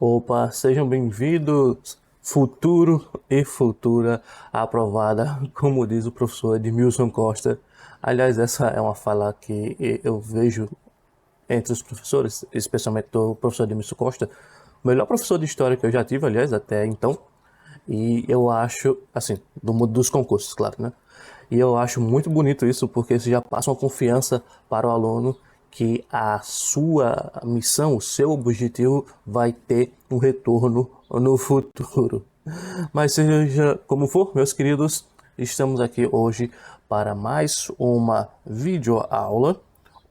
Opa, sejam bem-vindos, futuro e futura aprovada, como diz o professor Edmilson Costa. Aliás, essa é uma fala que eu vejo entre os professores, especialmente do professor Edmilson Costa, o melhor professor de história que eu já tive, aliás, até então. E eu acho, assim, do mundo dos concursos, claro, né? E eu acho muito bonito isso, porque isso já passa uma confiança para o aluno que a sua missão, o seu objetivo vai ter um retorno no futuro. Mas seja como for, meus queridos, estamos aqui hoje para mais uma videoaula.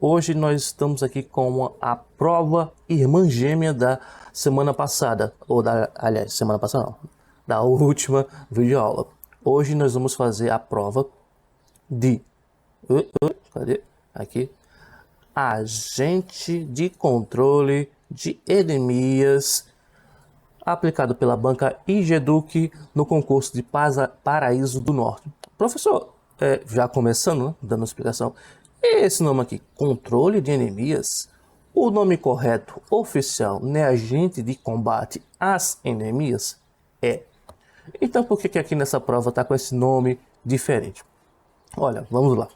Hoje nós estamos aqui com a prova irmã gêmea da semana passada, aliás, semana passada não, da última videoaula. Hoje nós vamos fazer a prova de cadê? Aqui. Agente de controle de endemias aplicado pela banca IGEDUC no concurso de Paraíso do Norte. Professor, já começando, né, dando explicação, esse nome aqui, controle de endemias, o nome correto oficial não é agente de combate às endemias? É. Então por que aqui nessa prova está com esse nome diferente? Olha, vamos lá.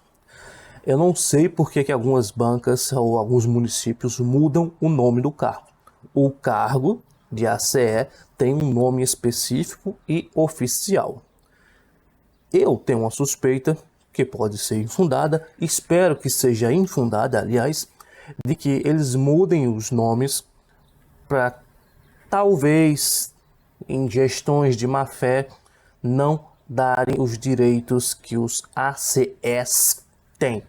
Eu não sei por que algumas bancas ou alguns municípios mudam o nome do cargo. O cargo de ACE tem um nome específico e oficial. Eu tenho uma suspeita, que pode ser infundada, espero que seja infundada, aliás, de que eles mudem os nomes para talvez, em gestões de má fé, não darem os direitos que os ACS têm.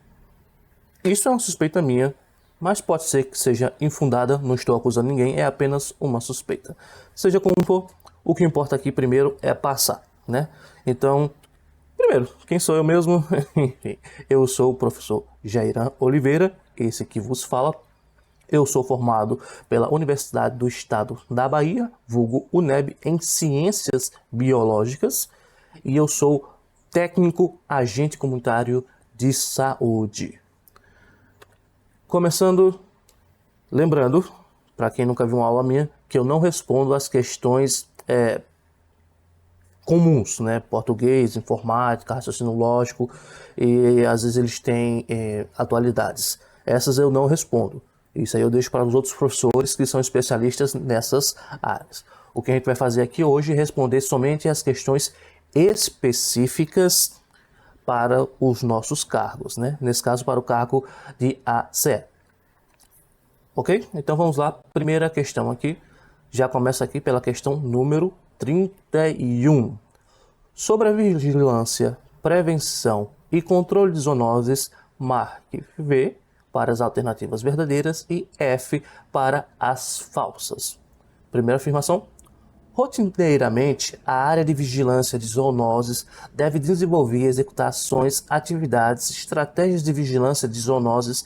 Isso é uma suspeita minha, mas pode ser que seja infundada, não estou acusando ninguém, é apenas uma suspeita. Seja como for, o que importa aqui primeiro é passar, né? Então, primeiro, quem sou eu mesmo? Eu sou o professor Jairan Oliveira, esse que vos fala. Eu sou formado pela Universidade do Estado da Bahia, vulgo UNEB, em Ciências Biológicas, e eu sou técnico agente comunitário de saúde. Começando, lembrando, para quem nunca viu uma aula minha, que eu não respondo as questões comuns, né? Português, informática, raciocínio lógico, e às vezes eles têm atualidades. Essas eu não respondo. Isso aí eu deixo para os outros professores que são especialistas nessas áreas. O que a gente vai fazer aqui hoje é responder somente as questões específicas para os nossos cargos, né? Nesse caso, para o cargo de ACE. Ok? Então vamos lá. Primeira questão aqui. Já começa aqui pela questão número 31. Sobre a vigilância, prevenção e controle de zoonoses, marque V para as alternativas verdadeiras e F para as falsas. Primeira afirmação. Rotineiramente, a área de vigilância de zoonoses deve desenvolver e executar ações, atividades, estratégias de vigilância de zoonoses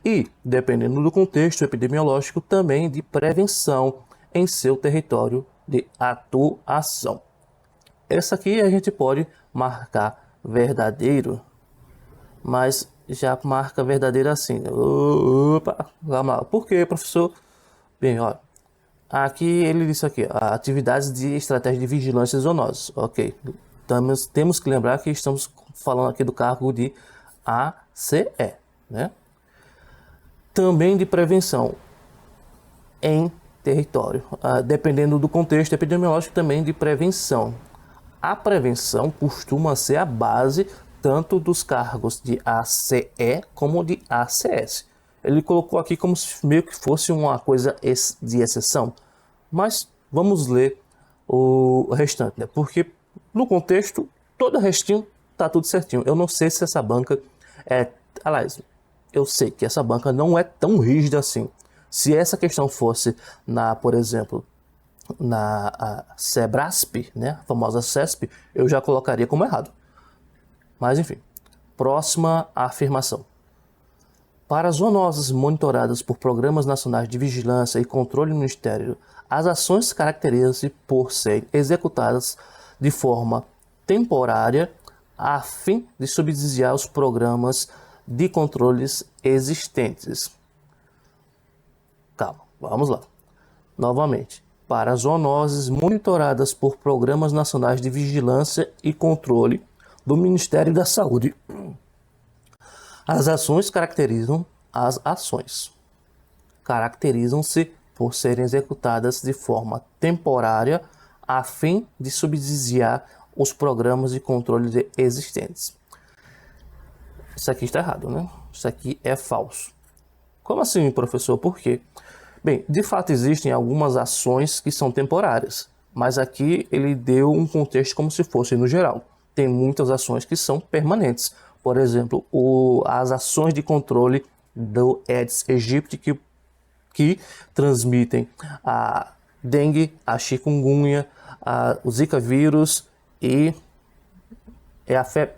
e, dependendo do contexto epidemiológico, também de prevenção em seu território de atuação. Essa aqui a gente pode marcar verdadeiro, mas já marca verdadeiro assim. Opa, vamos lá. Por quê, professor? Bem, olha. Aqui ele disse aqui, atividades de estratégia de vigilância zoonoses. Ok. Temos que lembrar que estamos falando aqui do cargo de ACE, né? Também de prevenção em território. Dependendo do contexto epidemiológico, também de prevenção. A prevenção costuma ser a base tanto dos cargos de ACE como de ACS. Ele colocou aqui como se meio que fosse uma coisa de exceção. Mas vamos ler o restante, né? Porque no contexto, todo o restinho tá tudo certinho. Eu não sei se essa banca aliás, eu sei que essa banca não é tão rígida assim. Se essa questão fosse por exemplo, na Sebrasp, né, a famosa CESP, eu já colocaria como errado. Mas enfim, próxima afirmação. Para as zoonoses monitoradas por programas nacionais de vigilância e controle do Ministério, as ações caracterizam-se por serem executadas de forma temporária a fim de subsidiar os programas de controles existentes. Calma, vamos lá. Novamente. para zoonoses monitoradas por programas nacionais de vigilância e controle do Ministério da Saúde. As ações caracterizam-se por serem executadas de forma temporária a fim de subsidiar os programas de controle existentes. Isso aqui está errado, né? Isso aqui é falso. Como assim, professor? Por quê? Bem, de fato existem algumas ações que são temporárias, mas aqui ele deu um contexto como se fosse no geral. Tem muitas ações que são permanentes. Por exemplo, as ações de controle do Aedes aegypti que transmitem a dengue, a chikungunya, o Zika vírus e a febre.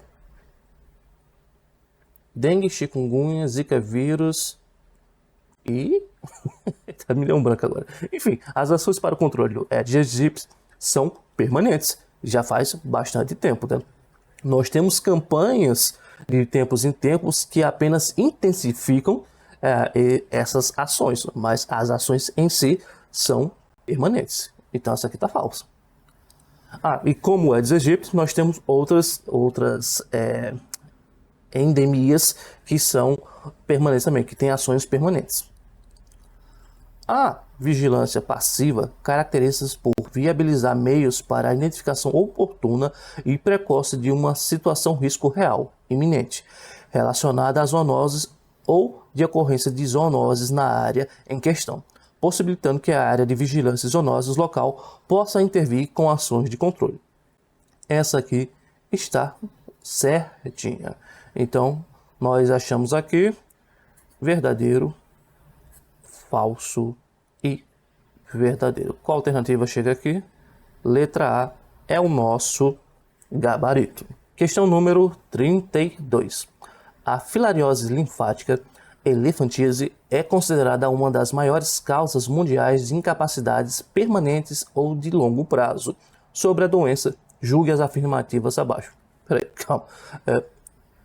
Dengue, chikungunya, Zika vírus e... tá me deu um branco agora. Enfim, as ações para o controle do Aedes aegypti são permanentes. Já faz bastante tempo, né? Nós temos campanhas de tempos em tempos que apenas intensificam essas ações, mas as ações em si são permanentes. Então essa aqui está falsa. E como o Aedes aegypti, nós temos outras endemias que são permanentes também, que têm ações permanentes. A vigilância passiva caracteriza-se por viabilizar meios para a identificação oportuna e precoce de uma situação risco real, iminente, relacionada a zoonoses ou de ocorrência de zoonoses na área em questão, possibilitando que a área de vigilância e zoonoses local possa intervir com ações de controle. Essa aqui está certinha. Então, nós achamos aqui verdadeiro, falso e verdadeiro. Qual alternativa chega aqui? Letra A é o nosso gabarito. Questão número 32. A filariose linfática elefantíase é considerada uma das maiores causas mundiais de incapacidades permanentes ou de longo prazo. Sobre a doença, julgue as afirmativas abaixo. Peraí, calma.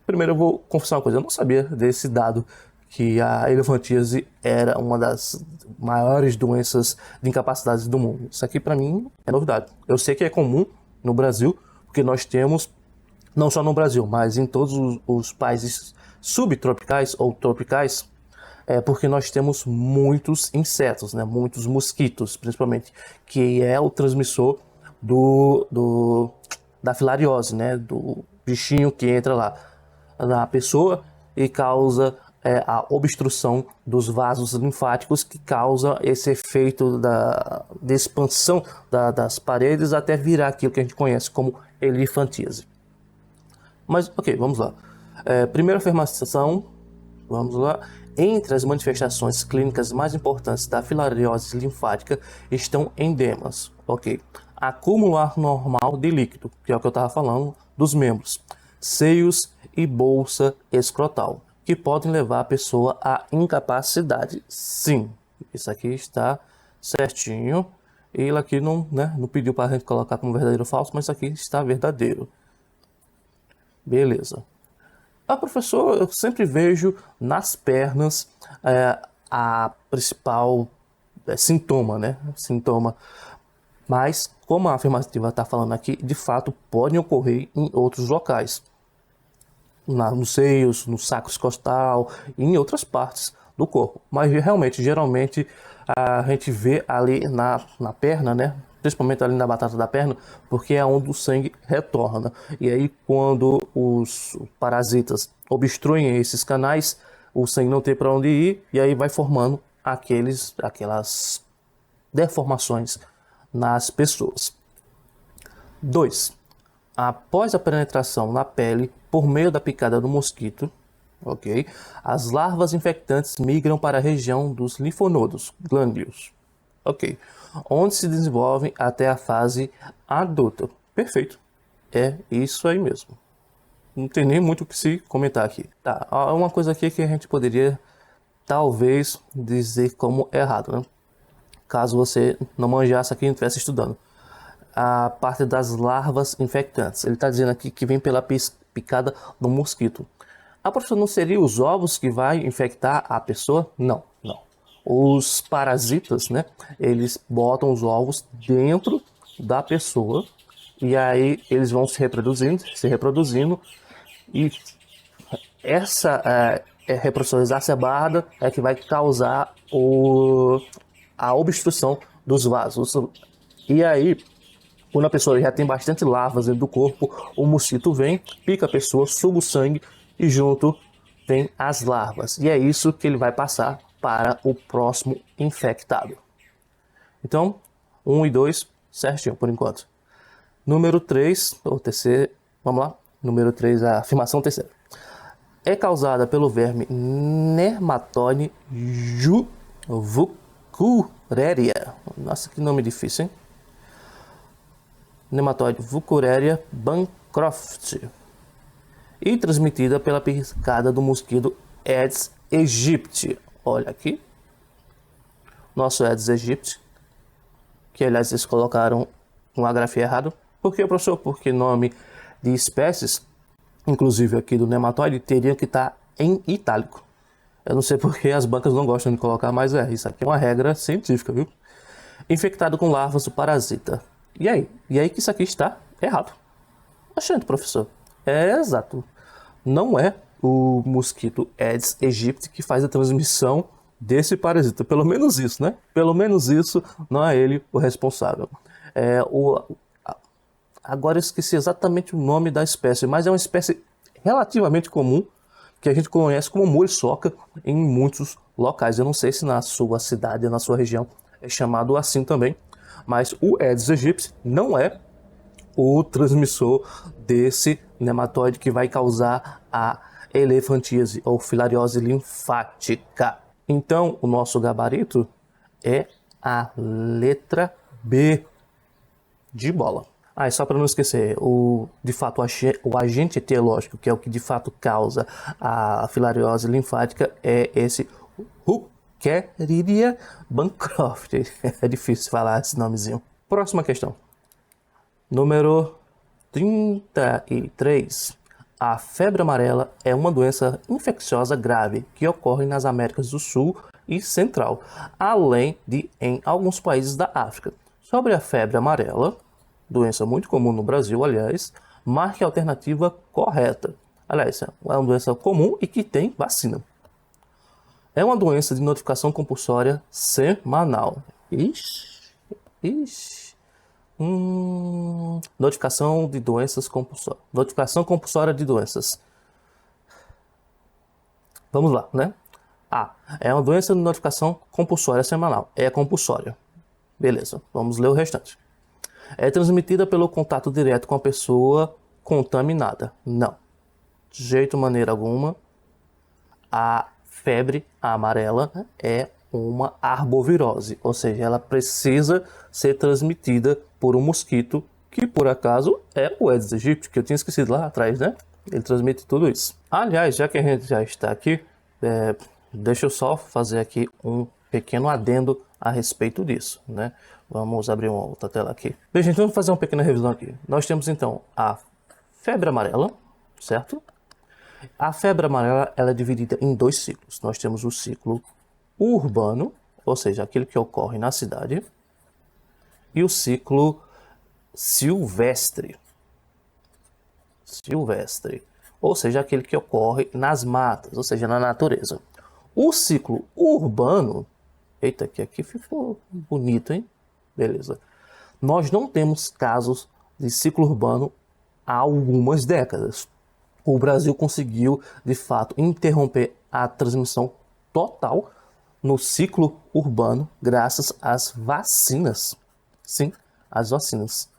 Primeiro eu vou confessar uma coisa, eu não sabia desse dado que a elefantíase era uma das maiores doenças de incapacidades do mundo. Isso aqui para mim é novidade. Eu sei que é comum no Brasil, porque nós temos, não só no Brasil, mas em todos os países subtropicais ou tropicais, porque nós temos muitos insetos, né? Muitos mosquitos, principalmente, que é o transmissor da filariose, né? Do bichinho que entra lá na pessoa e causa a obstrução dos vasos linfáticos, que causa esse efeito de expansão das paredes até virar aquilo que a gente conhece como elefantíase. Mas, ok, vamos lá. Primeira afirmação, vamos lá. Entre as manifestações clínicas mais importantes da filariose linfática estão endemas, ok? Acúmulo anormal de líquido, que é o que eu estava falando, dos membros, seios e bolsa escrotal, que podem levar a pessoa à incapacidade. Sim, isso aqui está certinho. Ele aqui não pediu para a gente colocar como verdadeiro ou falso, mas isso aqui está verdadeiro. Beleza. Professor, eu sempre vejo nas pernas a principal sintoma, né? Sintoma. Mas, como a afirmativa está falando aqui, de fato podem ocorrer em outros locais. Nos seios, no saco escrotal e em outras partes do corpo. Mas geralmente a gente vê ali na perna, né? Principalmente ali na batata da perna, porque é onde o sangue retorna. E aí quando os parasitas obstruem esses canais, o sangue não tem para onde ir, e aí vai formando aquelas deformações nas pessoas. 2. Após a penetração na pele por meio da picada do mosquito, ok, as larvas infectantes migram para a região dos linfonodos, glândulos, ok, onde se desenvolvem até a fase adulta. Perfeito, é isso aí mesmo. Não tem nem muito o que se comentar aqui. Tá, uma coisa aqui que a gente poderia talvez dizer como errado, né? Caso você não manjasse aqui e não estivesse estudando. A parte das larvas infectantes. Ele está dizendo aqui que vem pela picada do mosquito. Professor, não seria os ovos que vai infectar a pessoa? Não, não. os parasitas, né, eles botam os ovos dentro da pessoa e aí eles vão se reproduzindo e essa reprodução exacerbada é que vai causar a obstrução dos vasos. E aí, quando a pessoa já tem bastante larvas dentro do corpo, o mosquito vem, pica a pessoa, suga o sangue e junto vem as larvas. E é isso que ele vai passar para o próximo infectado. Então, 1 e 2, certinho por enquanto. Número 3, ou terceiro, vamos lá. Número 3, a afirmação terceira. É causada pelo verme Nematóide Vucurella. Nossa, que nome difícil, hein? Nematóide Vucurella bancroft. E transmitida pela picada do mosquito Aedes aegypti. Olha aqui. Nosso Aedes aegypti. Que, aliás, eles colocaram uma grafia errado. Por que, professor? Porque nome de espécies, inclusive aqui do nematóide, teria que estar em itálico. Eu não sei porque as bancas não gostam de colocar, mas isso aqui é uma regra científica, viu? Infectado com larvas do parasita. E aí? E aí que isso aqui está errado. Oxente, professor. É exato. Não é o mosquito Aedes aegypti que faz a transmissão desse parasita. Pelo menos isso, né? Pelo menos isso, não é ele o responsável. Agora eu esqueci exatamente o nome da espécie, mas é uma espécie relativamente comum, que a gente conhece como muriçoca em muitos locais. Eu não sei se na sua cidade, na sua região, é chamado assim também, mas o Aedes aegypti não é o transmissor desse nematóide que vai causar a elefantíase ou filariose linfática. Então, o nosso gabarito é a letra B de bola. E só para não esquecer, de fato, o agente etiológico, que é o que de fato causa a filariose linfática, é esse Wuchereria bancroft. É difícil falar esse nomezinho. Próxima questão. Número 33. A febre amarela é uma doença infecciosa grave que ocorre nas Américas do Sul e Central, além de em alguns países da África. Sobre a febre amarela, doença muito comum no Brasil, aliás, marque a alternativa correta. Aliás, é uma doença comum e que tem vacina. É uma doença de notificação compulsória semanal. Notificação de doenças compulsórias. Notificação compulsória de doenças. Vamos lá, né? É uma doença de notificação compulsória semanal. É compulsória. Beleza, vamos ler o restante. É transmitida pelo contato direto com a pessoa contaminada. Não. De jeito, maneira alguma. A febre amarela é uma arbovirose, ou seja, ela precisa ser transmitida por um mosquito, que por acaso é o Aedes aegypti, que eu tinha esquecido lá atrás, né? Ele transmite tudo isso. Aliás, já que a gente já está aqui, deixa eu só fazer aqui um pequeno adendo a respeito disso, né? Vamos abrir uma outra tela aqui. Bem, gente, vamos fazer uma pequena revisão aqui. Nós temos então a febre amarela, certo? A febre amarela ela é dividida em 2 ciclos. Nós temos o ciclo urbano, ou seja, aquele que ocorre na cidade, e o ciclo silvestre. Ou seja, aquele que ocorre nas matas, ou seja, na natureza. O ciclo urbano, eita, que aqui ficou bonito, hein? Beleza. Nós não temos casos de ciclo urbano há algumas décadas. O Brasil conseguiu, de fato, interromper a transmissão total no ciclo urbano graças às vacinas. Sim, as vacinas.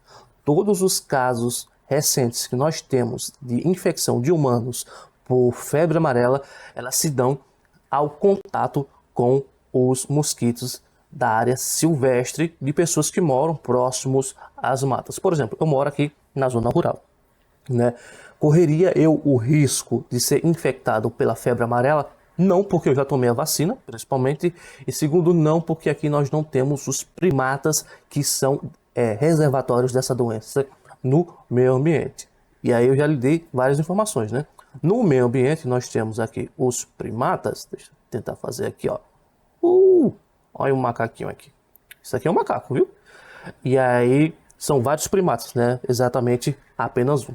Todos os casos recentes que nós temos de infecção de humanos por febre amarela, elas se dão ao contato com os mosquitos da área silvestre de pessoas que moram próximos às matas. Por exemplo, eu moro aqui na zona rural, né? Correria eu o risco de ser infectado pela febre amarela? Não, porque eu já tomei a vacina, principalmente, e segundo, não, porque aqui nós não temos os primatas que são reservatórios dessa doença no meio ambiente. E aí eu já lhe dei várias informações, né? No meio ambiente nós temos aqui os primatas, deixa eu tentar fazer aqui, ó. Olha um macaquinho aqui. Isso aqui é um macaco, viu? E aí são vários primatas, né? Exatamente apenas um.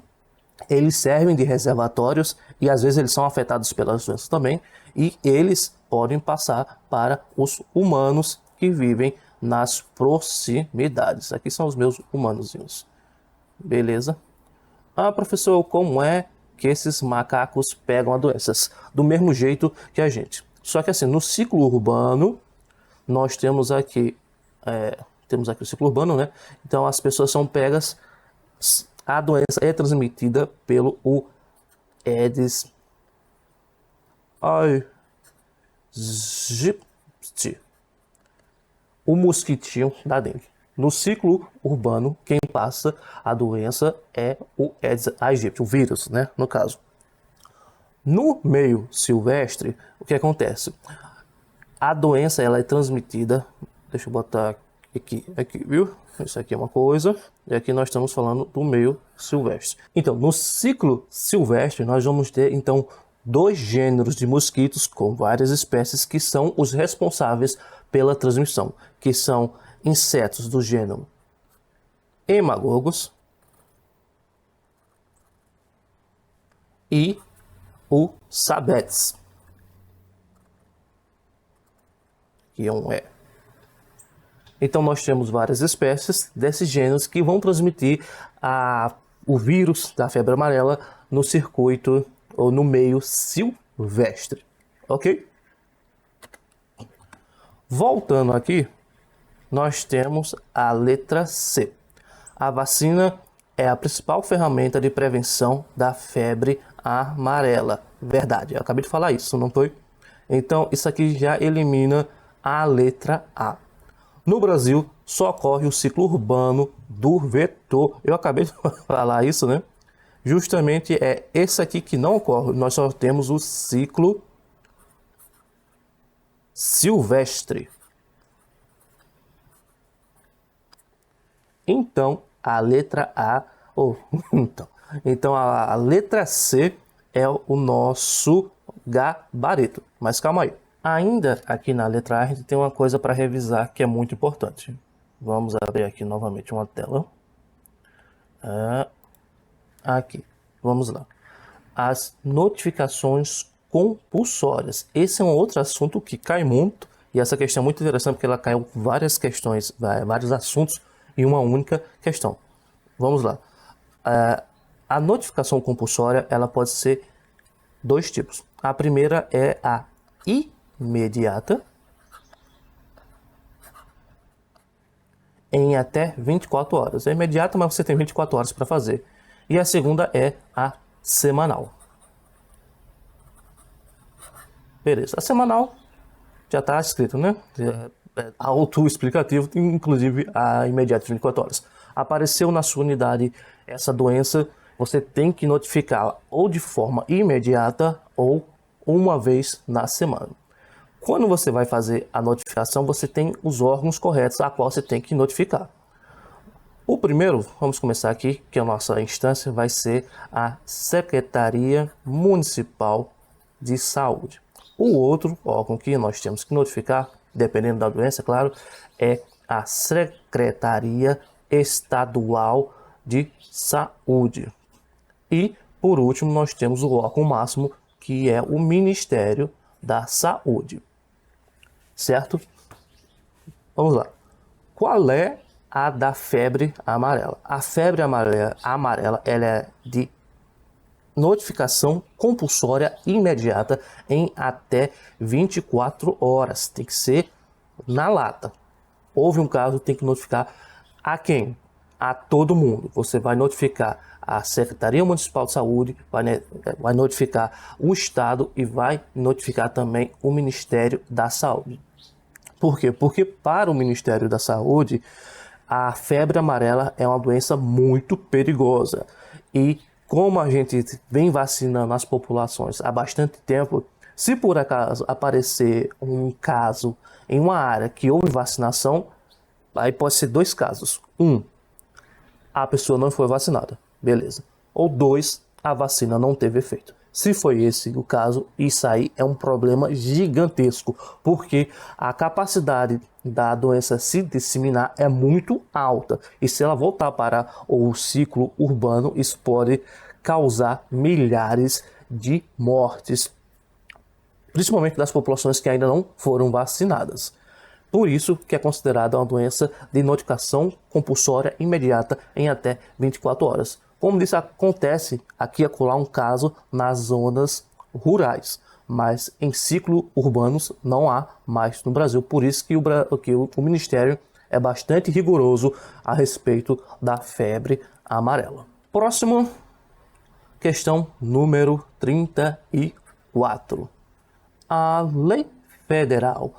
Eles servem de reservatórios e às vezes eles são afetados pelas doenças também. E eles podem passar para os humanos que vivem nas proximidades. Aqui são os meus humanozinhos. Beleza? Ah, professor, como é que esses macacos pegam as doenças? Do mesmo jeito que a gente. Só que assim, no ciclo urbano, nós temos aqui o ciclo urbano, né? Então as pessoas são pegas, a doença é transmitida pelo Aedes aegypti, o mosquitinho da dengue. No ciclo urbano, quem passa a doença é o Aedes aegypti, o vírus, né? No caso. No meio silvestre, o que acontece? A doença ela é transmitida, deixa eu botar aqui, viu? Isso aqui é uma coisa, e aqui nós estamos falando do meio silvestre. Então, no ciclo silvestre, nós vamos ter, então, 2 gêneros de mosquitos com várias espécies que são os responsáveis pela transmissão, que são insetos do gênero Hemagogos e o Sabetes, que é um E. Então nós temos várias espécies desses gêneros que vão transmitir o vírus da febre amarela no circuito ou no meio silvestre, ok? Voltando aqui, nós temos a letra C. A vacina é a principal ferramenta de prevenção da febre amarela. Verdade, eu acabei de falar isso, não foi? Então isso aqui já elimina a letra A. No Brasil, só ocorre o ciclo urbano do vetor. Eu acabei de falar isso, né? Justamente é esse aqui que não ocorre. Nós só temos o ciclo silvestre. Então, a letra A... Então a letra C é o nosso gabarito. Mas calma aí. Ainda aqui na letra A, a gente tem uma coisa para revisar que é muito importante. Vamos abrir aqui novamente uma tela. Aqui, vamos lá. As notificações compulsórias. Esse é um outro assunto que cai muito, e essa questão é muito interessante porque ela caiu várias questões, vários assuntos em uma única questão. Vamos lá. A notificação compulsória, ela pode ser 2 tipos. A primeira é a imediata, em até 24 horas. É imediata, mas você tem 24 horas para fazer. E a segunda é a semanal. Beleza, a semanal já está escrito, né? É auto-explicativo, inclusive a imediata de 24 horas. Apareceu na sua unidade essa doença, você tem que notificá-la ou de forma imediata ou uma vez na semana. Quando você vai fazer a notificação, você tem os órgãos corretos a qual você tem que notificar. O primeiro, vamos começar aqui, que a nossa instância vai ser a Secretaria Municipal de Saúde. O outro órgão que nós temos que notificar, dependendo da doença, claro, é a Secretaria Estadual de Saúde. E, por último, nós temos o órgão máximo, que é o Ministério da Saúde. Certo? Vamos lá. Qual é a da febre amarela? A febre amarela ela é de notificação compulsória imediata em até 24 horas. Tem que ser na lata. Houve um caso, tem que notificar a quem? A todo mundo. Você vai notificar a Secretaria Municipal de Saúde, vai notificar o Estado e vai notificar também o Ministério da Saúde. Por quê? Porque para o Ministério da Saúde, a febre amarela é uma doença muito perigosa. E como a gente vem vacinando as populações há bastante tempo, se por acaso aparecer um caso em uma área que houve vacinação, aí pode ser 2 casos. 1, a pessoa não foi vacinada, beleza. Ou 2, a vacina não teve efeito. Se foi esse o caso, isso aí é um problema gigantesco, porque a capacidade da doença se disseminar é muito alta. E se ela voltar para o ciclo urbano, isso pode causar milhares de mortes, principalmente das populações que ainda não foram vacinadas. Por isso que é considerada uma doença de notificação compulsória imediata em até 24 horas. Como disse, acontece aqui e acolá um caso nas zonas rurais, mas em ciclos urbanos não há mais no Brasil. Por isso que o Ministério é bastante rigoroso a respeito da febre amarela. Próximo, questão número 34. A Lei Federal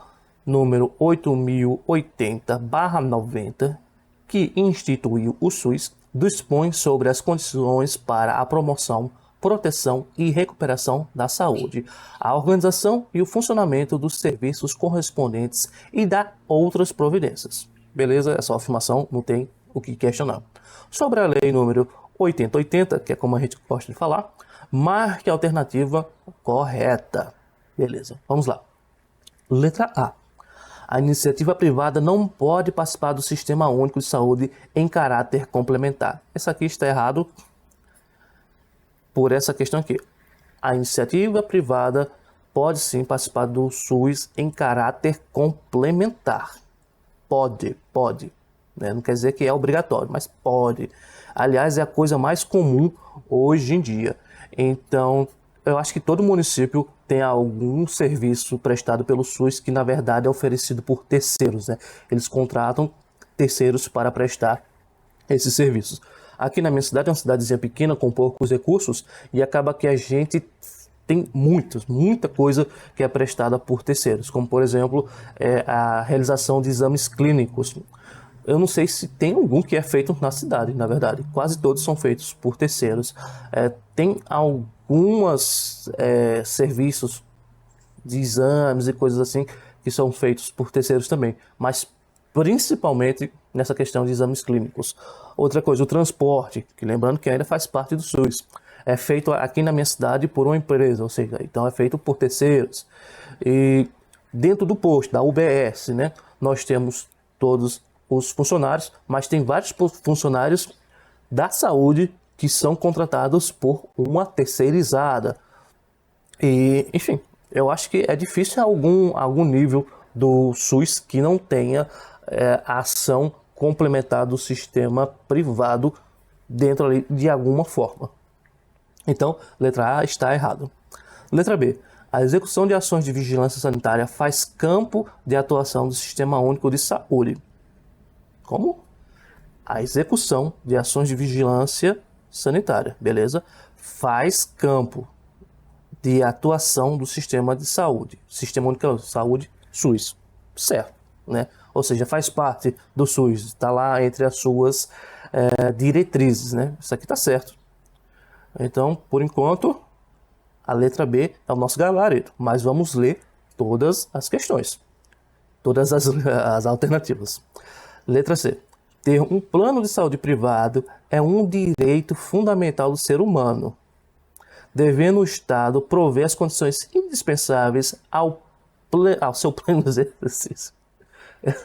número 8080/90, que instituiu o SUS, dispõe sobre as condições para a promoção, proteção e recuperação da saúde, a organização e o funcionamento dos serviços correspondentes e dá outras providências. Beleza? Essa afirmação não tem o que questionar. Sobre a lei número 8080, que é como a gente gosta de falar, marque a alternativa correta. Beleza, vamos lá. Letra A. A iniciativa privada não pode participar do Sistema Único de Saúde em caráter complementar. Essa aqui está errado por essa questão aqui. A iniciativa privada pode sim participar do SUS em caráter complementar. Pode. Né? Não quer dizer que é obrigatório, mas pode. Aliás, é a coisa mais comum hoje em dia. Então, eu acho que todo município tem algum serviço prestado pelo SUS que, na verdade, é oferecido por terceiros, né? Eles contratam terceiros para prestar esses serviços. Aqui na minha cidade, é uma cidadezinha pequena, com poucos recursos, e acaba que a gente tem muita coisa que é prestada por terceiros, como, por exemplo, a realização de exames clínicos. Eu não sei se tem algum que é feito na cidade, na verdade. Quase todos são feitos por terceiros. Tem alguns serviços de exames e coisas assim que são feitos por terceiros também, mas principalmente nessa questão de exames clínicos. Outra coisa, o transporte, que lembrando que ainda faz parte do SUS, é feito aqui na minha cidade por uma empresa, ou seja, então é feito por terceiros. E dentro do posto, da UBS, né, nós temos todos os funcionários, mas tem vários funcionários da saúde que são contratados por uma terceirizada. E, enfim, eu acho que é difícil algum nível do SUS que não tenha a ação complementar do sistema privado dentro ali de alguma forma. Então, letra A está errado. Letra B. A execução de ações de vigilância sanitária faz campo de atuação do Sistema Único de Saúde. Como? A execução de ações de vigilância sanitária, beleza? Faz campo de atuação do sistema de saúde, Sistema Único de Saúde, SUS, certo, né? Ou seja, faz parte do SUS, está lá entre as suas diretrizes, né? Isso aqui está certo. Então, por enquanto, a letra B é o nosso gabarito, mas vamos ler todas as questões, todas as alternativas. Letra C. Ter um plano de saúde privado é um direito fundamental do ser humano, devendo o Estado prover as condições indispensáveis ao seu pleno exercício.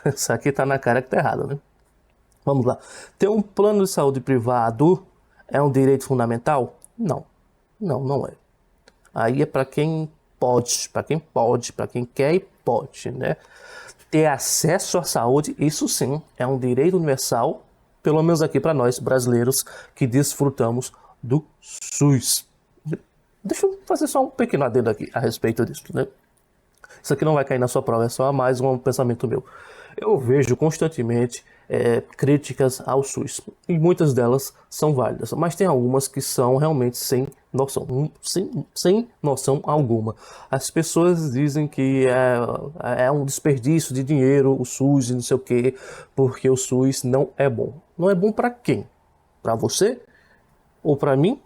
Isso aqui está na cara que está errado, né? Vamos lá. Ter um plano de saúde privado é um direito fundamental? Não, não é. Aí é para quem pode, para quem quer e pode, né? Ter acesso à saúde, isso sim, é um direito universal, pelo menos aqui para nós brasileiros que desfrutamos do SUS. Deixa eu fazer só um pequeno adendo aqui a respeito disso, né? Isso aqui não vai cair na sua prova, é só mais um pensamento meu. Eu vejo constantemente críticas ao SUS, e muitas delas são válidas, mas tem algumas que são realmente sem noção, sem noção alguma. As pessoas dizem que é um desperdício de dinheiro o SUS e não sei o que, porque o SUS não é bom. Não é bom para quem? Para você? Ou para mim?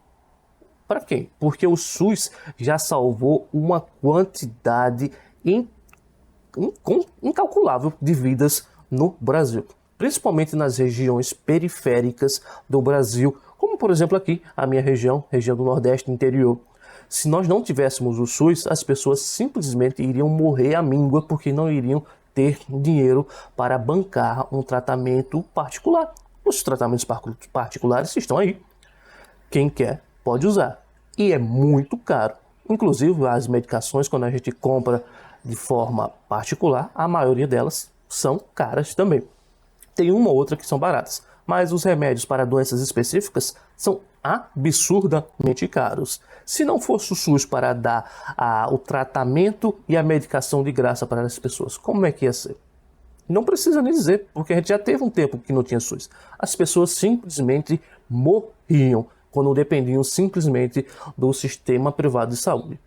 Para quem? Porque o SUS já salvou uma quantidade incalculável de vidas no Brasil, principalmente nas regiões periféricas do Brasil, como por exemplo aqui, a minha região do Nordeste interior. Se nós não tivéssemos o SUS, as pessoas simplesmente iriam morrer à míngua porque não iriam ter dinheiro para bancar um tratamento particular. Os tratamentos particulares estão aí. Quem quer pode usar. E é muito caro. Inclusive, as medicações, quando a gente compra de forma particular, a maioria delas são caras também. Tem uma ou outra que são baratas, mas os remédios para doenças específicas são absurdamente caros. Se não fosse o SUS para dar o tratamento e a medicação de graça para as pessoas, como é que ia ser? Não precisa nem dizer, porque a gente já teve um tempo que não tinha SUS. As pessoas simplesmente morriam quando dependiam simplesmente do sistema privado de saúde.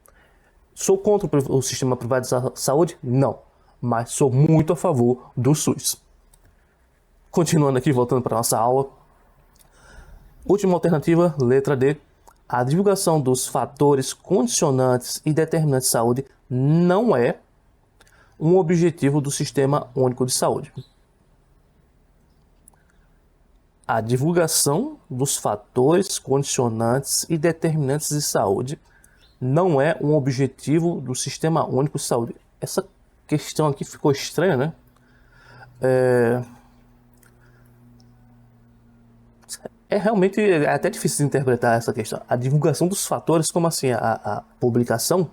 Sou contra o sistema privado de saúde? Não, mas sou muito a favor do SUS. Continuando aqui, voltando para a nossa aula. Última alternativa, letra D. A divulgação dos fatores condicionantes e determinantes de saúde não é um objetivo do Sistema Único de Saúde. A divulgação dos fatores condicionantes e determinantes de saúde não é um objetivo do Sistema Único de Saúde. Essa questão aqui ficou estranha, né? Realmente até difícil de interpretar essa questão. A divulgação dos fatores, como assim? A publicação?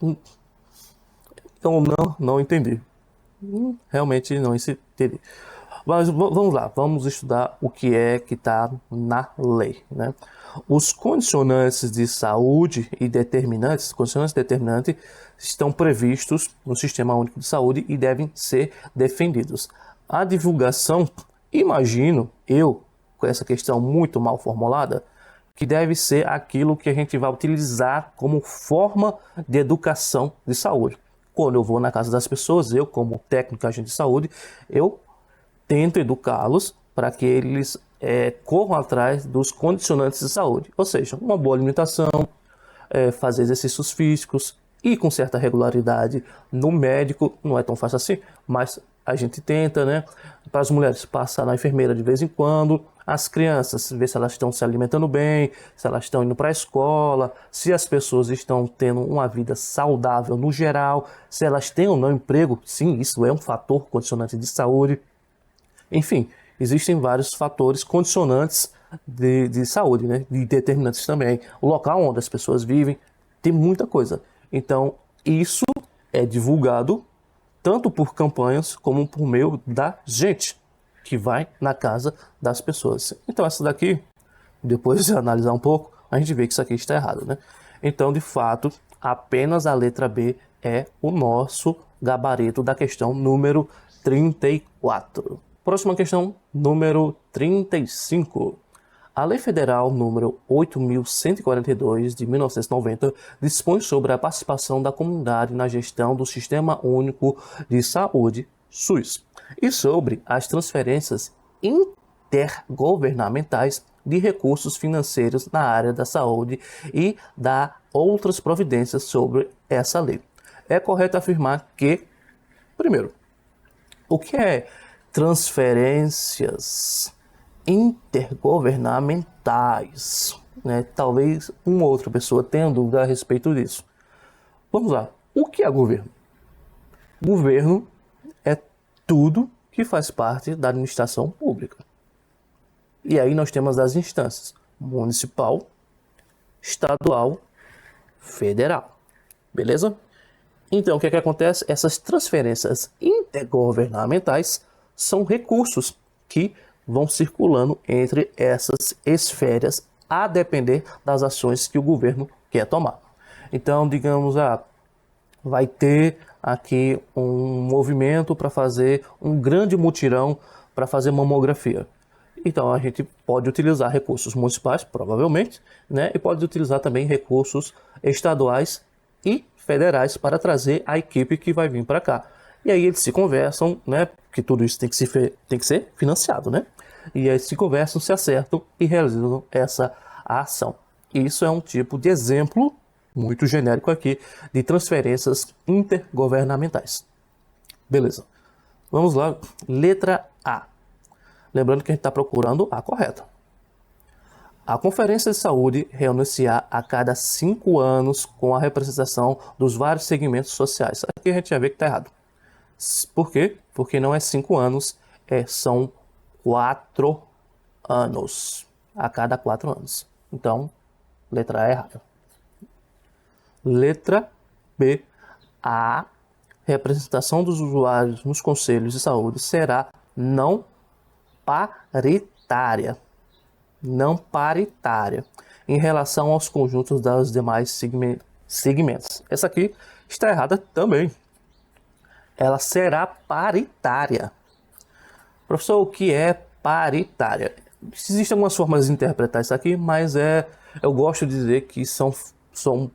Eu não entendi. Realmente não entendi. Mas vamos lá, vamos estudar o que é que está na lei, né? Os condicionantes de saúde e determinantes, condicionantes determinantes, estão previstos no Sistema Único de Saúde e devem ser defendidos. A divulgação, imagino eu, com essa questão muito mal formulada, que deve ser aquilo que a gente vai utilizar como forma de educação de saúde. Quando eu vou na casa das pessoas, eu como técnico agente de saúde, eu tento educá-los para que eles corram atrás dos condicionantes de saúde. Ou seja, uma boa alimentação, fazer exercícios físicos e com certa regularidade no médico. Não é tão fácil assim, mas a gente tenta, né? Para as mulheres, passar na enfermeira de vez em quando. As crianças, ver se elas estão se alimentando bem, se elas estão indo para a escola, se as pessoas estão tendo uma vida saudável no geral, se elas têm ou não emprego. Sim, isso é um fator condicionante de saúde. Enfim, existem vários fatores condicionantes de saúde, né? E determinantes também. O local onde as pessoas vivem, tem muita coisa. Então, isso é divulgado tanto por campanhas como por meio da gente que vai na casa das pessoas. Então, essa daqui, depois de analisar um pouco, a gente vê que isso aqui está errado, né? Então, de fato, apenas a letra B é o nosso gabarito da questão número 34. Próxima questão, número 35. A Lei Federal número 8.142 de 1990 dispõe sobre a participação da comunidade na gestão do Sistema Único de Saúde, SUS, e sobre as transferências intergovernamentais de recursos financeiros na área da saúde e da outras providências sobre essa lei. É correto afirmar que, primeiro, o que é transferências intergovernamentais, né? Talvez uma outra pessoa tenha dúvida a respeito disso. Vamos lá. O que é governo? Governo é tudo que faz parte da administração pública. E aí nós temos as instâncias: municipal, estadual, federal. Beleza? Então, o que é que acontece? Essas transferências intergovernamentais são recursos que vão circulando entre essas esferas a depender das ações que o governo quer tomar. Então, digamos, vai ter aqui um movimento para fazer um grande mutirão para fazer mamografia. Então, a gente pode utilizar recursos municipais, provavelmente, né? E pode utilizar também recursos estaduais e federais para trazer a equipe que vai vir para cá. E aí eles se conversam, né? Porque tudo isso tem que ser financiado, né? E aí eles se conversam, se acertam e realizam essa ação. Isso é um tipo de exemplo muito genérico aqui de transferências intergovernamentais. Beleza. Vamos lá. Letra A. Lembrando que a gente está procurando a correta. A Conferência de Saúde reúne-se-á a cada 5 anos com a representação dos vários segmentos sociais. Aqui a gente já vê que está errado. Por quê? Porque não é 5 anos, são 4 anos. A cada 4 anos. Então, letra A errada. Letra B. A representação dos usuários nos conselhos de saúde será não paritária. Não paritária em relação aos conjuntos dos demais segmentos. Essa aqui está errada também. Ela será paritária. Professor, o que é paritária? Existem algumas formas de interpretar isso aqui, mas eu gosto de dizer que são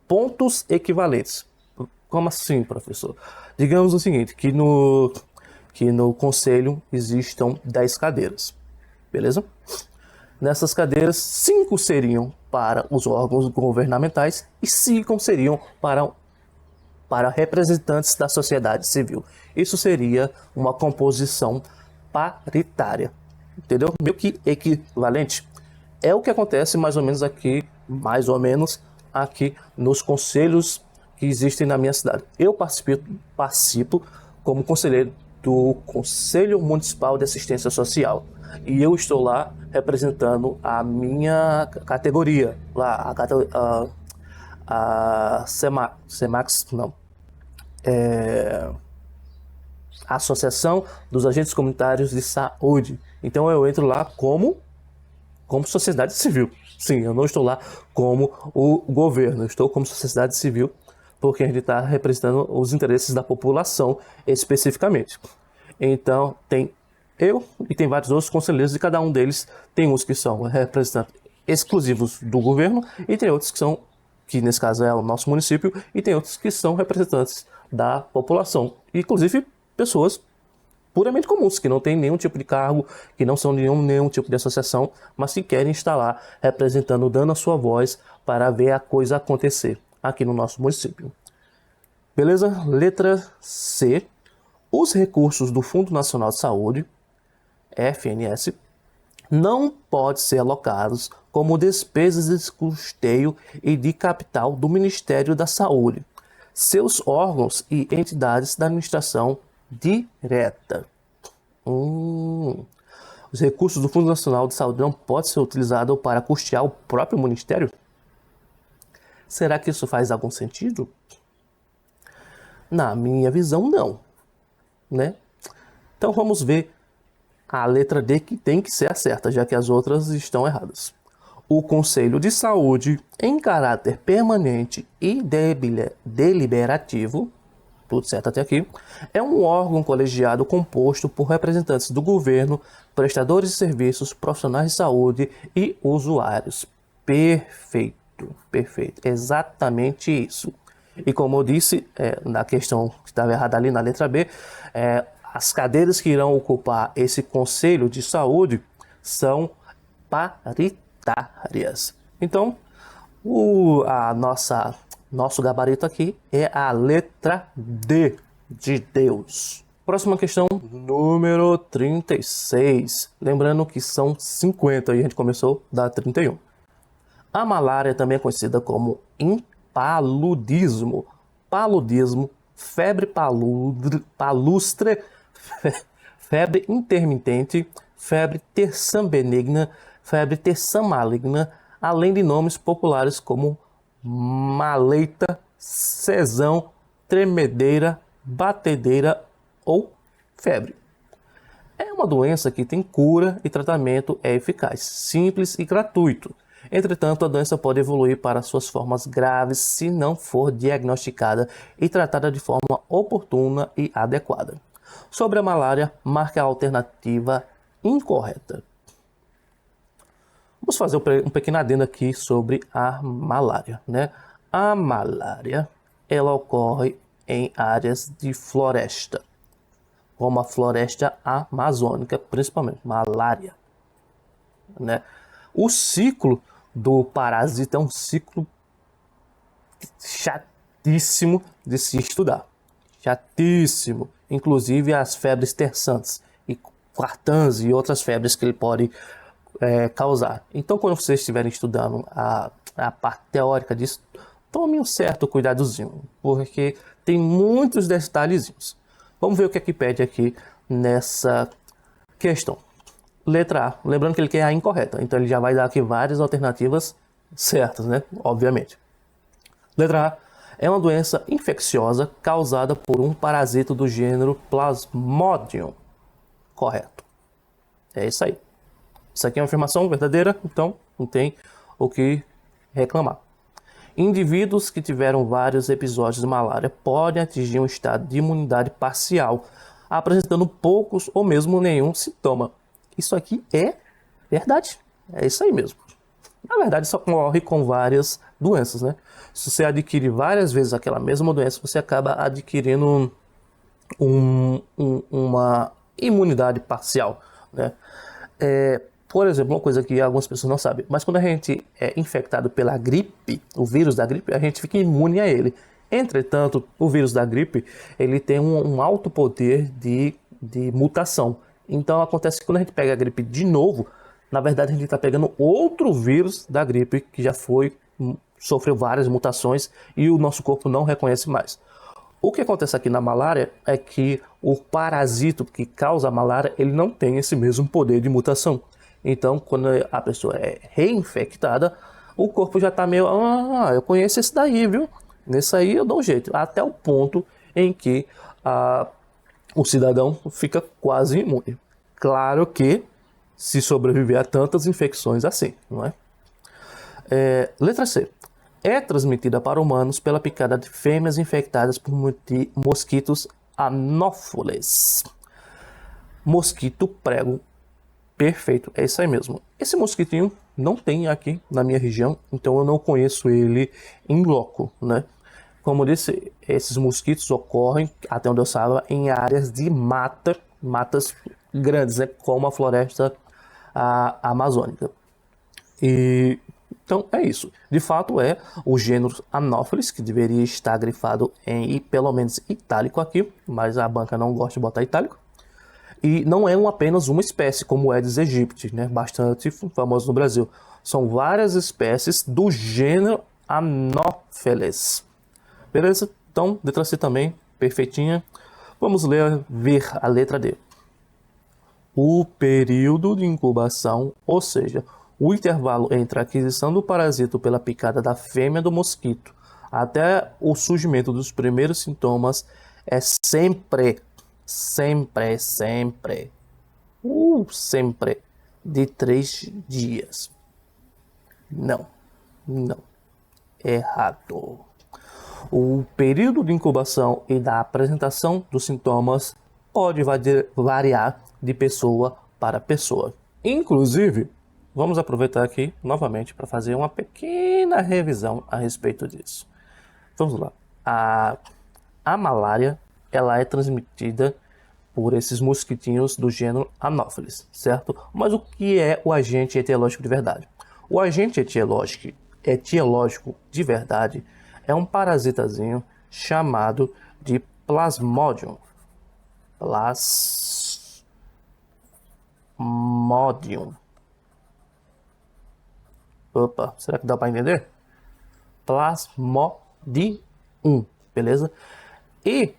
pontos equivalentes. Como assim, professor? Digamos o seguinte, que no conselho existam 10 cadeiras, beleza? Nessas cadeiras, 5 seriam para os órgãos governamentais e 5 seriam para representantes da sociedade civil. Isso seria uma composição paritária, entendeu? Meio que equivalente. É o que acontece mais ou menos aqui nos conselhos que existem na minha cidade. Eu participo como conselheiro do Conselho Municipal de Assistência Social. E eu estou lá representando a minha categoria, lá, a CEMAX, não, a Associação dos Agentes Comunitários de Saúde. Então eu entro lá como sociedade civil. Sim, eu não estou lá como o governo, eu estou como sociedade civil, porque a gente está representando os interesses da população especificamente. Então tem eu e tem vários outros conselheiros, e cada um deles tem uns que são representantes exclusivos do governo, e tem outros que nesse caso é o nosso município, e tem outros que são representantes da população, inclusive pessoas puramente comuns, que não têm nenhum tipo de cargo, que não são nenhum tipo de associação, mas que querem estar lá representando, dando a sua voz para ver a coisa acontecer aqui no nosso município. Beleza? Letra C. Os recursos do Fundo Nacional de Saúde, FNS, não podem ser alocados como despesas de custeio e de capital do Ministério da Saúde, seus órgãos e entidades da administração direta. Os recursos do Fundo Nacional de Saúde não podem ser utilizados para custear o próprio Ministério? Será que isso faz algum sentido? Na minha visão, não, né? Então vamos ver a letra D, que tem que ser a certa, já que as outras estão erradas. O Conselho de Saúde, em caráter permanente e deliberativo, tudo certo até aqui, é um órgão colegiado composto por representantes do governo, prestadores de serviços, profissionais de saúde e usuários. Perfeito, perfeito, exatamente isso. E como eu disse, na questão que estava errada ali na letra B, as cadeiras que irão ocupar esse Conselho de Saúde são paritárias. Então, nosso gabarito aqui é a letra D de Deus. Próxima questão, número 36. Lembrando que são 50 e a gente começou da 31. A malária também é conhecida como paludismo, febre palustre, febre intermitente, febre terçã benigna, febre terçã maligna, além de nomes populares como maleita, cesão, tremedeira, batedeira ou febre. É uma doença que tem cura e tratamento é eficaz, simples e gratuito. Entretanto, a doença pode evoluir para suas formas graves se não for diagnosticada e tratada de forma oportuna e adequada. Sobre a malária, marque a alternativa incorreta. Vamos fazer um pequeno adendo aqui sobre a malária, né? A malária, ela ocorre em áreas de floresta, como a floresta amazônica, principalmente, malária, né? O ciclo do parasita é um ciclo chatíssimo de se estudar. Chatíssimo. Inclusive as febres terçantes e quartãs e outras febres que ele pode causar. Então, quando vocês estiverem estudando a parte teórica disso, tome um certo cuidadozinho, porque tem muitos detalhezinhos. Vamos ver o que é que pede aqui nessa questão. Letra A, lembrando que ele quer a incorreta, então ele já vai dar aqui várias alternativas certas, né? Obviamente. Letra A, é uma doença infecciosa causada por um parasito do gênero Plasmodium. Correto. É isso aí. Isso aqui é uma afirmação verdadeira, então não tem o que reclamar. Indivíduos que tiveram vários episódios de malária podem atingir um estado de imunidade parcial, apresentando poucos ou mesmo nenhum sintoma. Isso aqui é verdade. É isso aí mesmo. Na verdade, isso ocorre com várias doenças, né? Se você adquire várias vezes aquela mesma doença, você acaba adquirindo uma imunidade parcial, né? Por exemplo, uma coisa que algumas pessoas não sabem, mas quando a gente é infectado pela gripe, o vírus da gripe, a gente fica imune a ele. Entretanto, o vírus da gripe, ele tem um alto poder de mutação. Então acontece que quando a gente pega a gripe de novo, na verdade a gente está pegando outro vírus da gripe que já sofreu várias mutações e o nosso corpo não reconhece mais. O que acontece aqui na malária é que o parasito que causa a malária, ele não tem esse mesmo poder de mutação. Então, quando a pessoa é reinfectada, o corpo já está meio, eu conheço esse daí, viu? Nesse aí eu dou um jeito. Até o ponto em que o cidadão fica quase imune. Claro que se sobreviver a tantas infecções assim, não é? Letra C. É transmitida para humanos pela picada de fêmeas infectadas por mosquitos anófeles. Mosquito prego. Perfeito, é isso aí mesmo. Esse mosquitinho não tem aqui na minha região, então eu não conheço ele em loco, né? Como eu disse, esses mosquitos ocorrem, até onde eu saiba, em áreas de matas grandes, né? Como a floresta amazônica. Então é isso. De fato é o gênero Anopheles, que deveria estar grifado em pelo menos itálico aqui, mas a banca não gosta de botar itálico. E não é apenas uma espécie, como o Aedes aegypti, né? Bastante famoso no Brasil. São várias espécies do gênero Anopheles. Beleza? Então, letra C também, perfeitinha. Vamos ver a letra D. O período de incubação, ou seja, o intervalo entre a aquisição do parasito pela picada da fêmea do mosquito até o surgimento dos primeiros sintomas é sempre de 3 dias. Não. Errado. O período de incubação e da apresentação dos sintomas pode variar de pessoa para pessoa. Inclusive, vamos aproveitar aqui novamente para fazer uma pequena revisão a respeito disso. Vamos lá. A malária, ela é transmitida por esses mosquitinhos do gênero Anopheles, certo? Mas o que é o agente etiológico de verdade? O agente etiológico de verdade é um parasitazinho chamado de Plasmodium. Opa, será que dá para entender? Plasmodium, beleza? E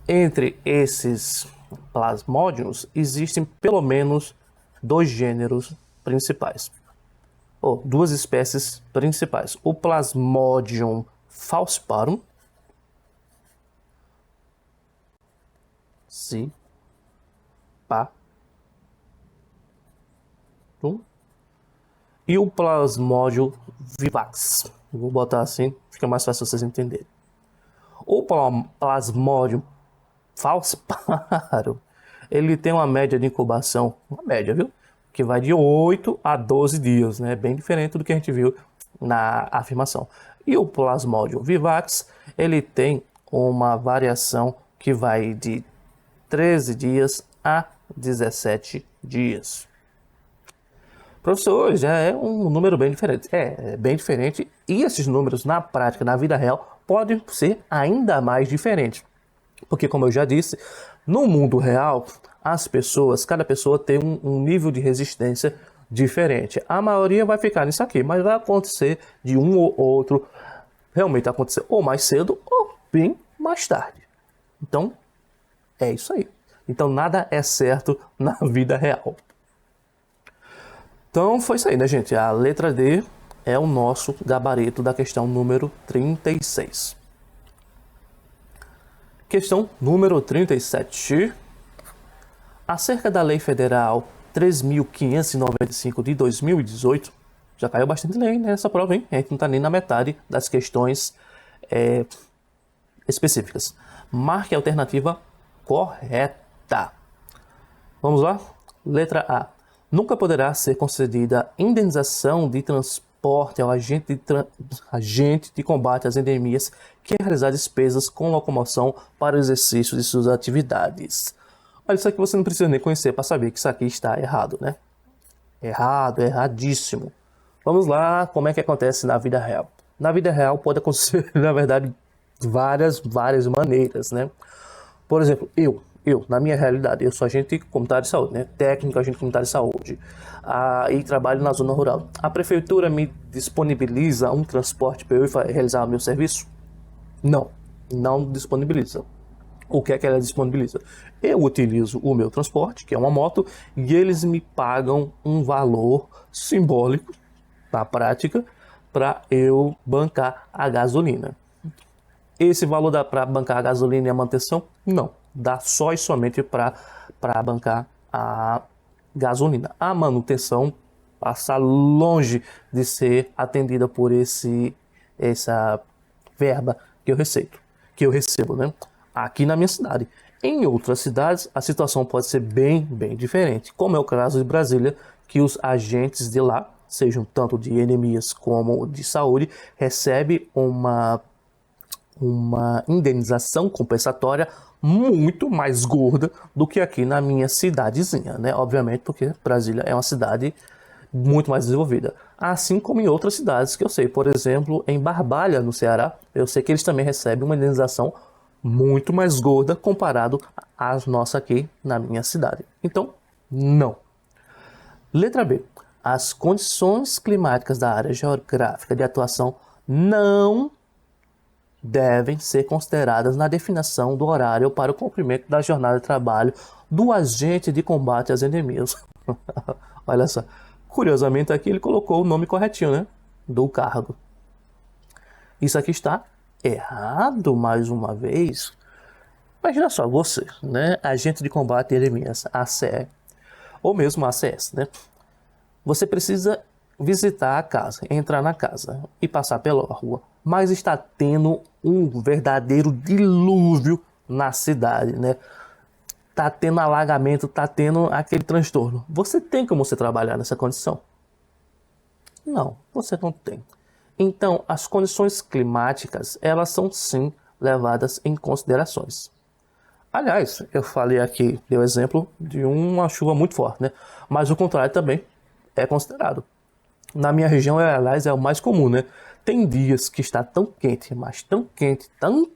entre esses plasmódios existem pelo menos 2 gêneros principais, ou 2 espécies principais. O Plasmodium falciparum, e o Plasmodium vivax. Vou botar assim, fica mais fácil vocês entenderem. O Plasmodium falciparum, ele tem uma média de incubação, uma média, viu? Que vai de 8 a 12 dias, né? Bem diferente do que a gente viu na afirmação. E o Plasmodium vivax, ele tem uma variação que vai de 13 dias a 17 dias. Professor, já é um número bem diferente. É bem diferente. E esses números na prática, na vida real, podem ser ainda mais diferentes. Porque, como eu já disse, no mundo real, cada pessoa tem um nível de resistência diferente. A maioria vai ficar nisso aqui, mas vai acontecer de um ou outro realmente acontecer ou mais cedo ou bem mais tarde. Então, É isso aí. Então nada é certo na vida real. Então foi isso aí, né, gente? A letra D é o nosso gabarito da questão número 36. Questão número 37. Acerca da Lei Federal 3.595 de 2018, já caiu bastante lei nessa prova, hein? A gente não está nem na metade das questões específicas. Marque a alternativa correta. Vamos lá? Letra A. Nunca poderá ser concedida indenização de transporte ao agente de combate às endemias que realizar despesas com locomoção para o exercício de suas atividades. Olha, isso aqui você não precisa nem conhecer para saber que isso aqui está errado, né? Errado, erradíssimo. Vamos lá, como é que acontece na vida real? Na vida real pode acontecer, na verdade, várias maneiras, né? Por exemplo, na minha realidade, eu sou agente comunitário de saúde, né? Técnico, agente comunitário de saúde, e trabalho na zona rural. A prefeitura me disponibiliza um transporte para eu realizar o meu serviço? Não disponibiliza. O que é que ela disponibiliza? Eu utilizo o meu transporte, que é uma moto, e eles me pagam um valor simbólico, na prática, para eu bancar a gasolina. Esse valor dá para bancar a gasolina e a manutenção? Não. Dá só e somente para bancar a gasolina. A manutenção passa longe de ser atendida por essa verba que eu recebo, né? Aqui na minha cidade. Em outras cidades, a situação pode ser bem diferente, como é o caso de Brasília, que os agentes de lá, sejam tanto de endemias como de saúde, recebem uma indenização compensatória muito mais gorda do que aqui na minha cidadezinha, né? Obviamente, porque Brasília é uma cidade muito mais desenvolvida. Assim como em outras cidades que eu sei, por exemplo, em Barbalha, no Ceará, eu sei que eles também recebem uma indenização muito mais gorda comparado à nossa aqui na minha cidade. Então, não. Letra B. As condições climáticas da área geográfica de atuação não devem ser consideradas na definição do horário para o cumprimento da jornada de trabalho do agente de combate às endemias. Olha só. Curiosamente aqui ele colocou o nome corretinho, né? Do cargo. Isso aqui está errado mais uma vez. Imagina só, você, né? Agente de combate a endemias, ACE, ou mesmo ACS, né? Você precisa visitar a casa, entrar na casa e passar pela rua, mas está tendo um verdadeiro dilúvio na cidade, né? Tá tendo alagamento, tá tendo aquele transtorno. Você tem como você trabalhar nessa condição? Não, você não tem. Então, as condições climáticas, elas são sim levadas em considerações. Aliás, eu falei aqui, dei o exemplo de uma chuva muito forte, né? Mas o contrário também é considerado. Na minha região, aliás, é o mais comum, né? Tem dias que está tão quente, mas tão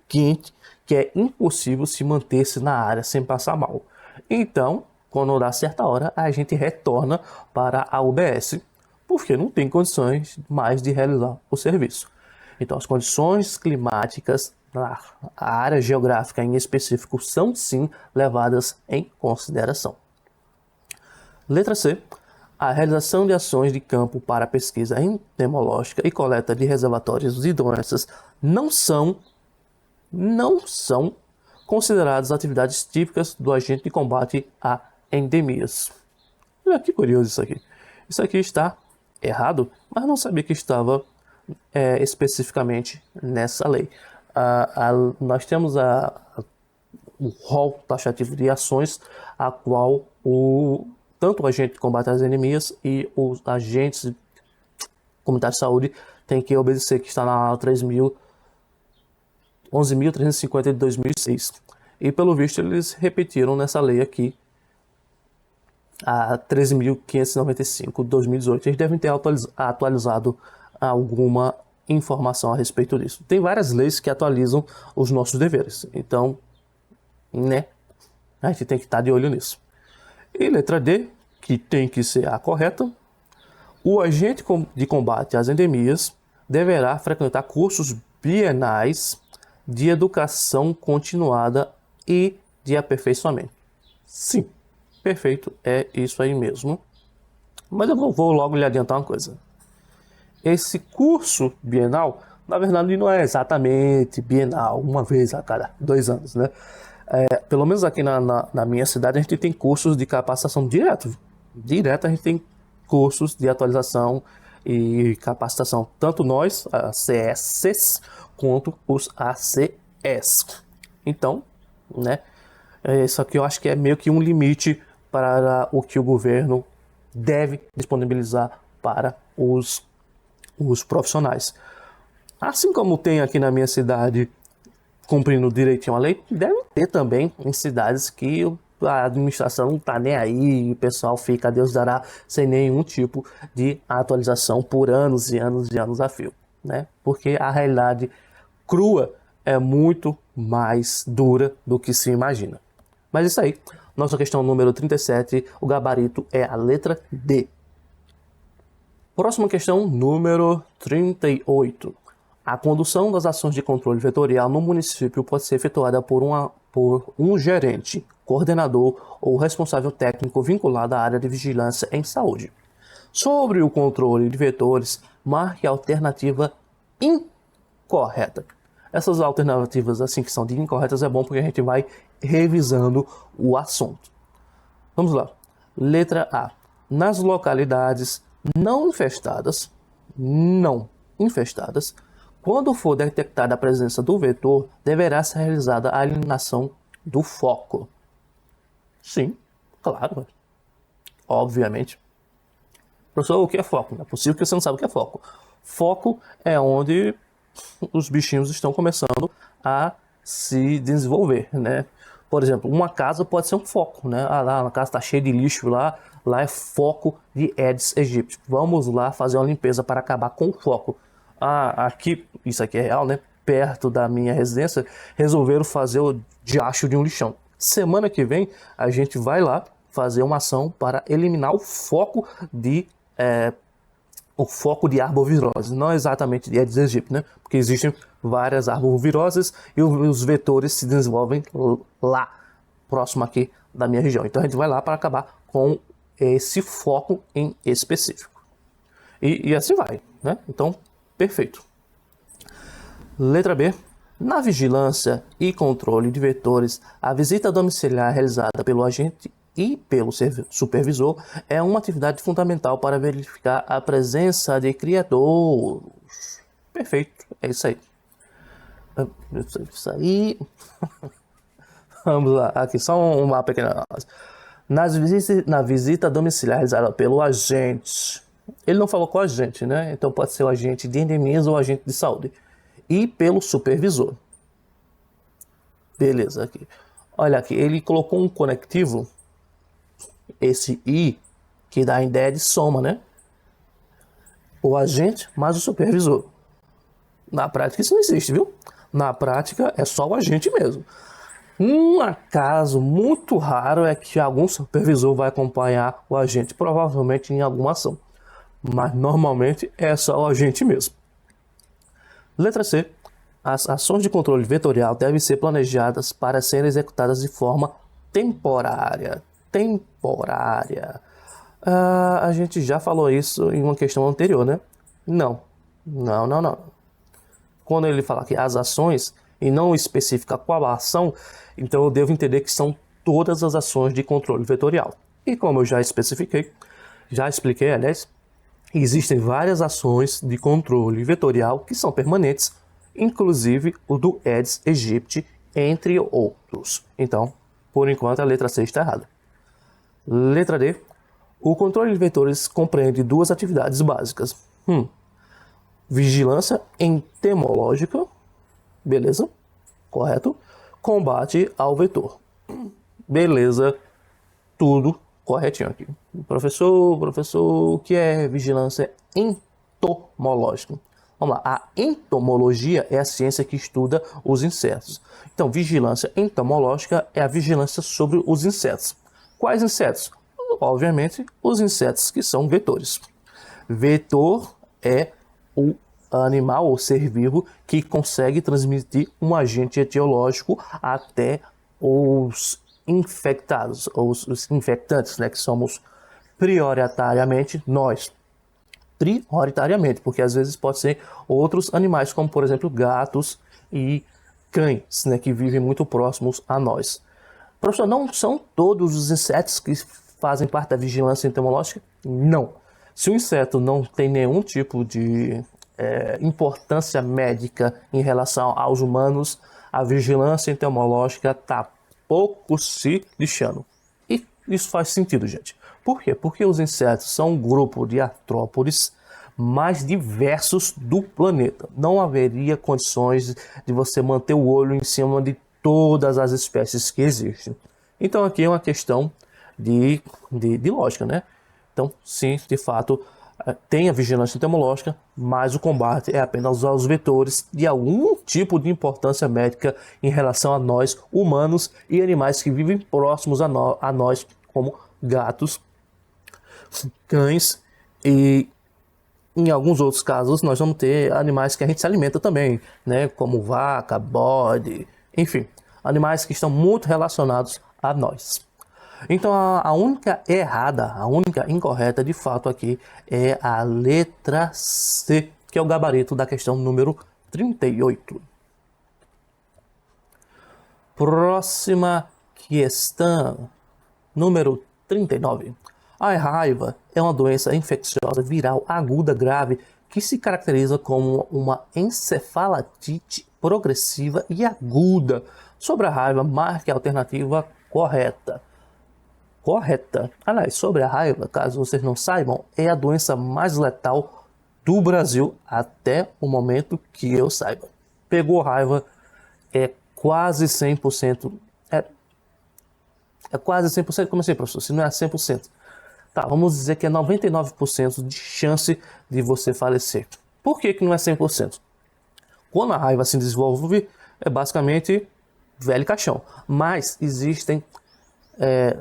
quente, que é impossível se manter-se na área sem passar mal. Então, quando dá certa hora, a gente retorna para a UBS, porque não tem condições mais de realizar o serviço. Então, as condições climáticas na área geográfica em específico são sim levadas em consideração. Letra C. A realização de ações de campo para pesquisa entomológica e coleta de reservatórios de doenças não são consideradas atividades típicas do agente de combate a endemias. Olha que curioso isso aqui. Isso aqui está errado, mas não sabia que estava especificamente nessa lei. Nós temos o rol taxativo de ações a qual tanto o agente de combate às endemias e os agentes comunitários de saúde têm que obedecer, que está na 11.350 de 2006. E pelo visto eles repetiram nessa lei aqui, a 13.595 de 2018. Eles devem ter atualizado alguma informação a respeito disso. Tem várias leis que atualizam os nossos deveres. Então, né, a gente tem que estar de olho nisso. E letra D, que tem que ser a correta, o agente de combate às endemias deverá frequentar cursos bienais de educação continuada e de aperfeiçoamento. Sim, perfeito, é isso aí mesmo. Mas eu vou logo lhe adiantar uma coisa. Esse curso bienal, na verdade, não é exatamente bienal, uma vez a cada 2 anos, né? Pelo menos aqui na minha cidade, a gente tem cursos de capacitação direto. Direto a gente tem cursos de atualização e capacitação, tanto nós, ACS, quanto os ACS. Então, né, isso aqui eu acho que é meio que um limite para o que o governo deve disponibilizar para os profissionais. Assim como tem aqui na minha cidade, cumprindo direitinho a lei, deve ter também em cidades que a administração não está nem aí, o pessoal fica a Deus dará sem nenhum tipo de atualização por anos e anos e anos a fio, né? Porque a realidade crua é muito mais dura do que se imagina. Mas isso aí, nossa questão número 37, o gabarito é a letra D. Próxima questão, número 38. A condução das ações de controle vetorial no município pode ser efetuada por um gerente, coordenador ou responsável técnico vinculado à área de vigilância em saúde. Sobre o controle de vetores, marque a alternativa incorreta. Essas alternativas assim que são de incorretas é bom porque a gente vai revisando o assunto. Vamos lá. Letra A. Nas localidades não infestadas, quando for detectada a presença do vetor, deverá ser realizada a eliminação do foco. Sim, claro. Obviamente. Professor, o que é foco? Não é possível que você não saiba o que é foco. Foco é onde os bichinhos estão começando a se desenvolver, né? Por exemplo, uma casa pode ser um foco, né? Lá a casa está cheia de lixo lá é foco de Aedes aegypti. Vamos lá fazer uma limpeza para acabar com o foco. Aqui, isso aqui é real, né? Perto da minha residência, resolveram fazer o diacho de um lixão. Semana que vem, a gente vai lá fazer uma ação para eliminar o foco de arbovirose. Não exatamente de Aedes aegypti, né? Porque existem várias arboviroses e os vetores se desenvolvem lá, próximo aqui da minha região. Então a gente vai lá para acabar com esse foco em específico. E assim vai, né? Então, perfeito. Letra B. Na vigilância e controle de vetores, a visita domiciliar realizada pelo agente e pelo supervisor é uma atividade fundamental para verificar a presença de criadores. Perfeito, é isso aí. Isso aí. Vamos lá, aqui só uma pequena... Na visita domiciliar realizada pelo agente, ele não falou qual agente, né? Então pode ser o agente de endemias ou o agente de saúde. E pelo supervisor. Beleza, aqui. Olha aqui, ele colocou um conectivo, esse I, que dá a ideia de soma, né? O agente mais o supervisor. Na prática isso não existe, viu? Na prática é só o agente mesmo. Um acaso muito raro é que algum supervisor vai acompanhar o agente, provavelmente em alguma ação. Mas normalmente é só o agente mesmo. Letra C. As ações de controle vetorial devem ser planejadas para serem executadas de forma temporária. A gente já falou isso em uma questão anterior, né? Não. Quando ele fala que as ações e não especifica qual a ação, então eu devo entender que são todas as ações de controle vetorial. E como eu já expliquei, aliás, existem várias ações de controle vetorial que são permanentes, inclusive o do Aedes aegypti, entre outros. Então, por enquanto, a letra C está errada. Letra D. O controle de vetores compreende duas atividades básicas. Vigilância entomológica, beleza, correto. Combate ao vetor, beleza, tudo corretinho aqui. Professor, o que é vigilância entomológica? Vamos lá, a entomologia é a ciência que estuda os insetos. Então, vigilância entomológica é a vigilância sobre os insetos. Quais insetos? Obviamente, os insetos que são vetores. Vetor é o animal ou ser vivo que consegue transmitir um agente etiológico até os infectados, ou os infectantes, né, que somos prioritariamente nós. Prioritariamente, porque às vezes pode ser outros animais, como por exemplo gatos e cães, né, que vivem muito próximos a nós. Professor, não são todos os insetos que fazem parte da vigilância entomológica? Não. Se o inseto não tem nenhum tipo de importância médica em relação aos humanos, a vigilância entomológica está pouco se lixando. E isso faz sentido, gente. Por quê? Porque os insetos são um grupo de artrópodes mais diversos do planeta. Não haveria condições de você manter o olho em cima de todas as espécies que existem. Então aqui é uma questão de lógica, né? Então, sim, de fato, tem a vigilância entomológica, mas o combate é apenas aos vetores de algum tipo de importância médica em relação a nós, humanos e animais que vivem próximos a nós, como gatos, cães e em alguns outros casos nós vamos ter animais que a gente se alimenta também, né, como vaca, bode, enfim, animais que estão muito relacionados a nós. Então a única errada, a única incorreta de fato aqui é a letra C, que é o gabarito da questão número 38. Próxima questão, número 39. A raiva é uma doença infecciosa viral aguda grave que se caracteriza como uma encefalitite progressiva e aguda. Sobre a raiva, marque a alternativa correta. Correta. Aliás, sobre a raiva, caso vocês não saibam, é a doença mais letal do Brasil até o momento que eu saiba. Pegou raiva, é quase 100%. É quase 100%? Como assim, professor? Se não é 100%. Tá, vamos dizer que é 99% de chance de você falecer. Por que que não é 100%? Quando a raiva se desenvolve, é basicamente velho caixão. Mas existem,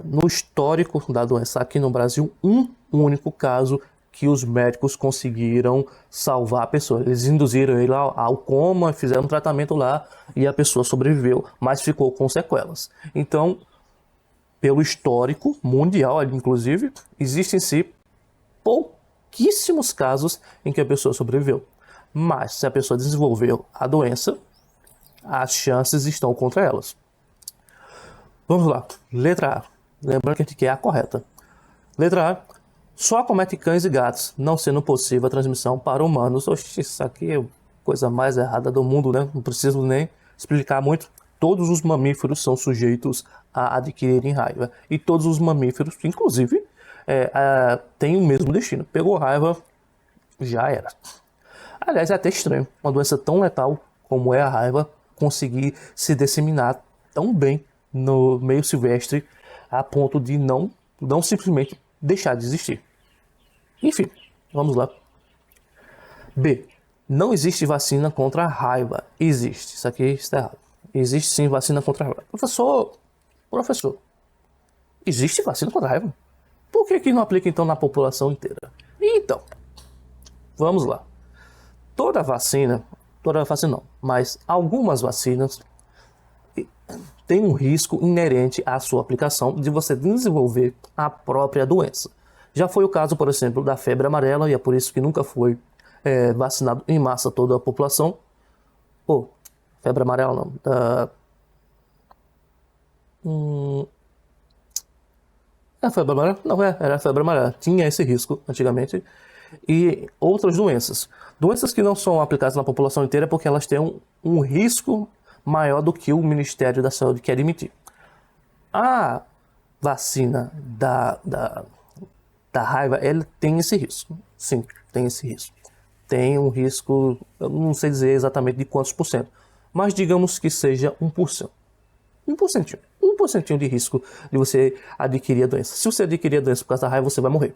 no histórico da doença aqui no Brasil, um único caso que os médicos conseguiram salvar a pessoa. Eles induziram ele ao coma, fizeram um tratamento lá e a pessoa sobreviveu, mas ficou com sequelas. Então, pelo histórico mundial, inclusive, existem em si pouquíssimos casos em que a pessoa sobreviveu. Mas se a pessoa desenvolveu a doença, as chances estão contra elas. Vamos lá. Letra A. Lembrando que a gente quer a correta. Letra A. Só acomete cães e gatos, não sendo possível a transmissão para humanos. Oxe, isso aqui é a coisa mais errada do mundo, né? Não preciso nem explicar muito. Todos os mamíferos são sujeitos a adquirirem raiva. E todos os mamíferos, inclusive, têm o mesmo destino. Pegou raiva, já era. Aliás, é até estranho uma doença tão letal como é a raiva conseguir se disseminar tão bem no meio silvestre a ponto de não simplesmente deixar de existir. Enfim, vamos lá. B. Não existe vacina contra a raiva. Existe. Isso aqui está errado. Existe sim vacina contra a raiva. Professor, existe vacina contra a raiva? Por que não aplica então na população inteira? Então, vamos lá. Toda vacina não, mas algumas vacinas têm um risco inerente à sua aplicação de você desenvolver a própria doença. Já foi o caso, por exemplo, da febre amarela, e é por isso que nunca foi vacinado em massa toda a população. Febre amarela não. Febre amarela? Não, era febre amarela. Tinha esse risco antigamente. E outras doenças. Doenças que não são aplicadas na população inteira porque elas têm um risco maior do que o Ministério da Saúde quer admitir. A vacina da raiva, ela tem esse risco. Sim, tem esse risco. Tem um risco, eu não sei dizer exatamente de quantos por cento, mas digamos que seja 1%. 1% de risco de você adquirir a doença. Se você adquirir a doença por causa da raiva, você vai morrer.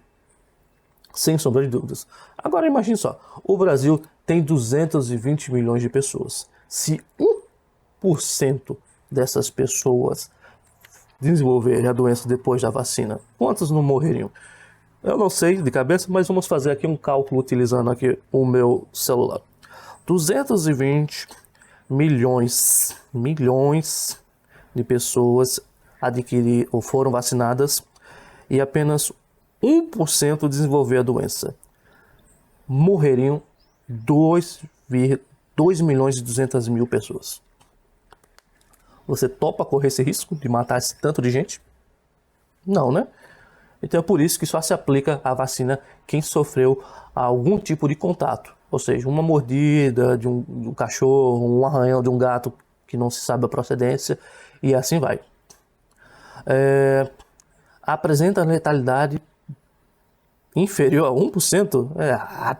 Sem sombra de dúvidas. Agora imagine só, o Brasil tem 220 milhões de pessoas. Se 1% dessas pessoas desenvolverem a doença depois da vacina, quantos não morreriam? Eu não sei de cabeça, mas vamos fazer aqui um cálculo utilizando aqui o meu celular. 220 milhões de pessoas adquiriram ou foram vacinadas e apenas 1% desenvolveu a doença. Morreriam 2.200.000 pessoas. Você topa correr esse risco de matar esse tanto de gente? Não, né? Então é por isso que só se aplica a vacina quem sofreu algum tipo de contato. Ou seja, uma mordida de um cachorro, um arranhão de um gato que não se sabe a procedência, e assim vai. Apresenta letalidade inferior a 1%? É errado.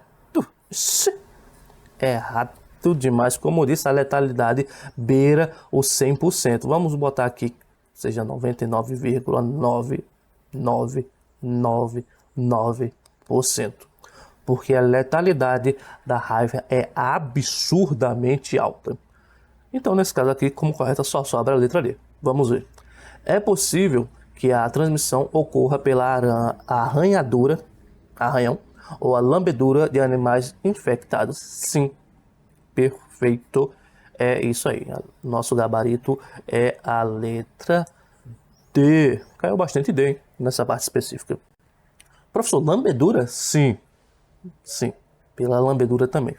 É errado demais. Como eu disse, a letalidade beira os 100%. Vamos botar aqui, seja 99,9999%. Porque a letalidade da raiva é absurdamente alta. Então, nesse caso aqui, como correta, só sobra a letra D. Vamos ver. É possível que a transmissão ocorra pela arranhão ou a lambedura de animais infectados. Sim, perfeito. É isso aí. Nosso gabarito é a letra D. Caiu bastante D, hein, nessa parte específica. Professor, lambedura? Sim. Sim, pela lambedura também.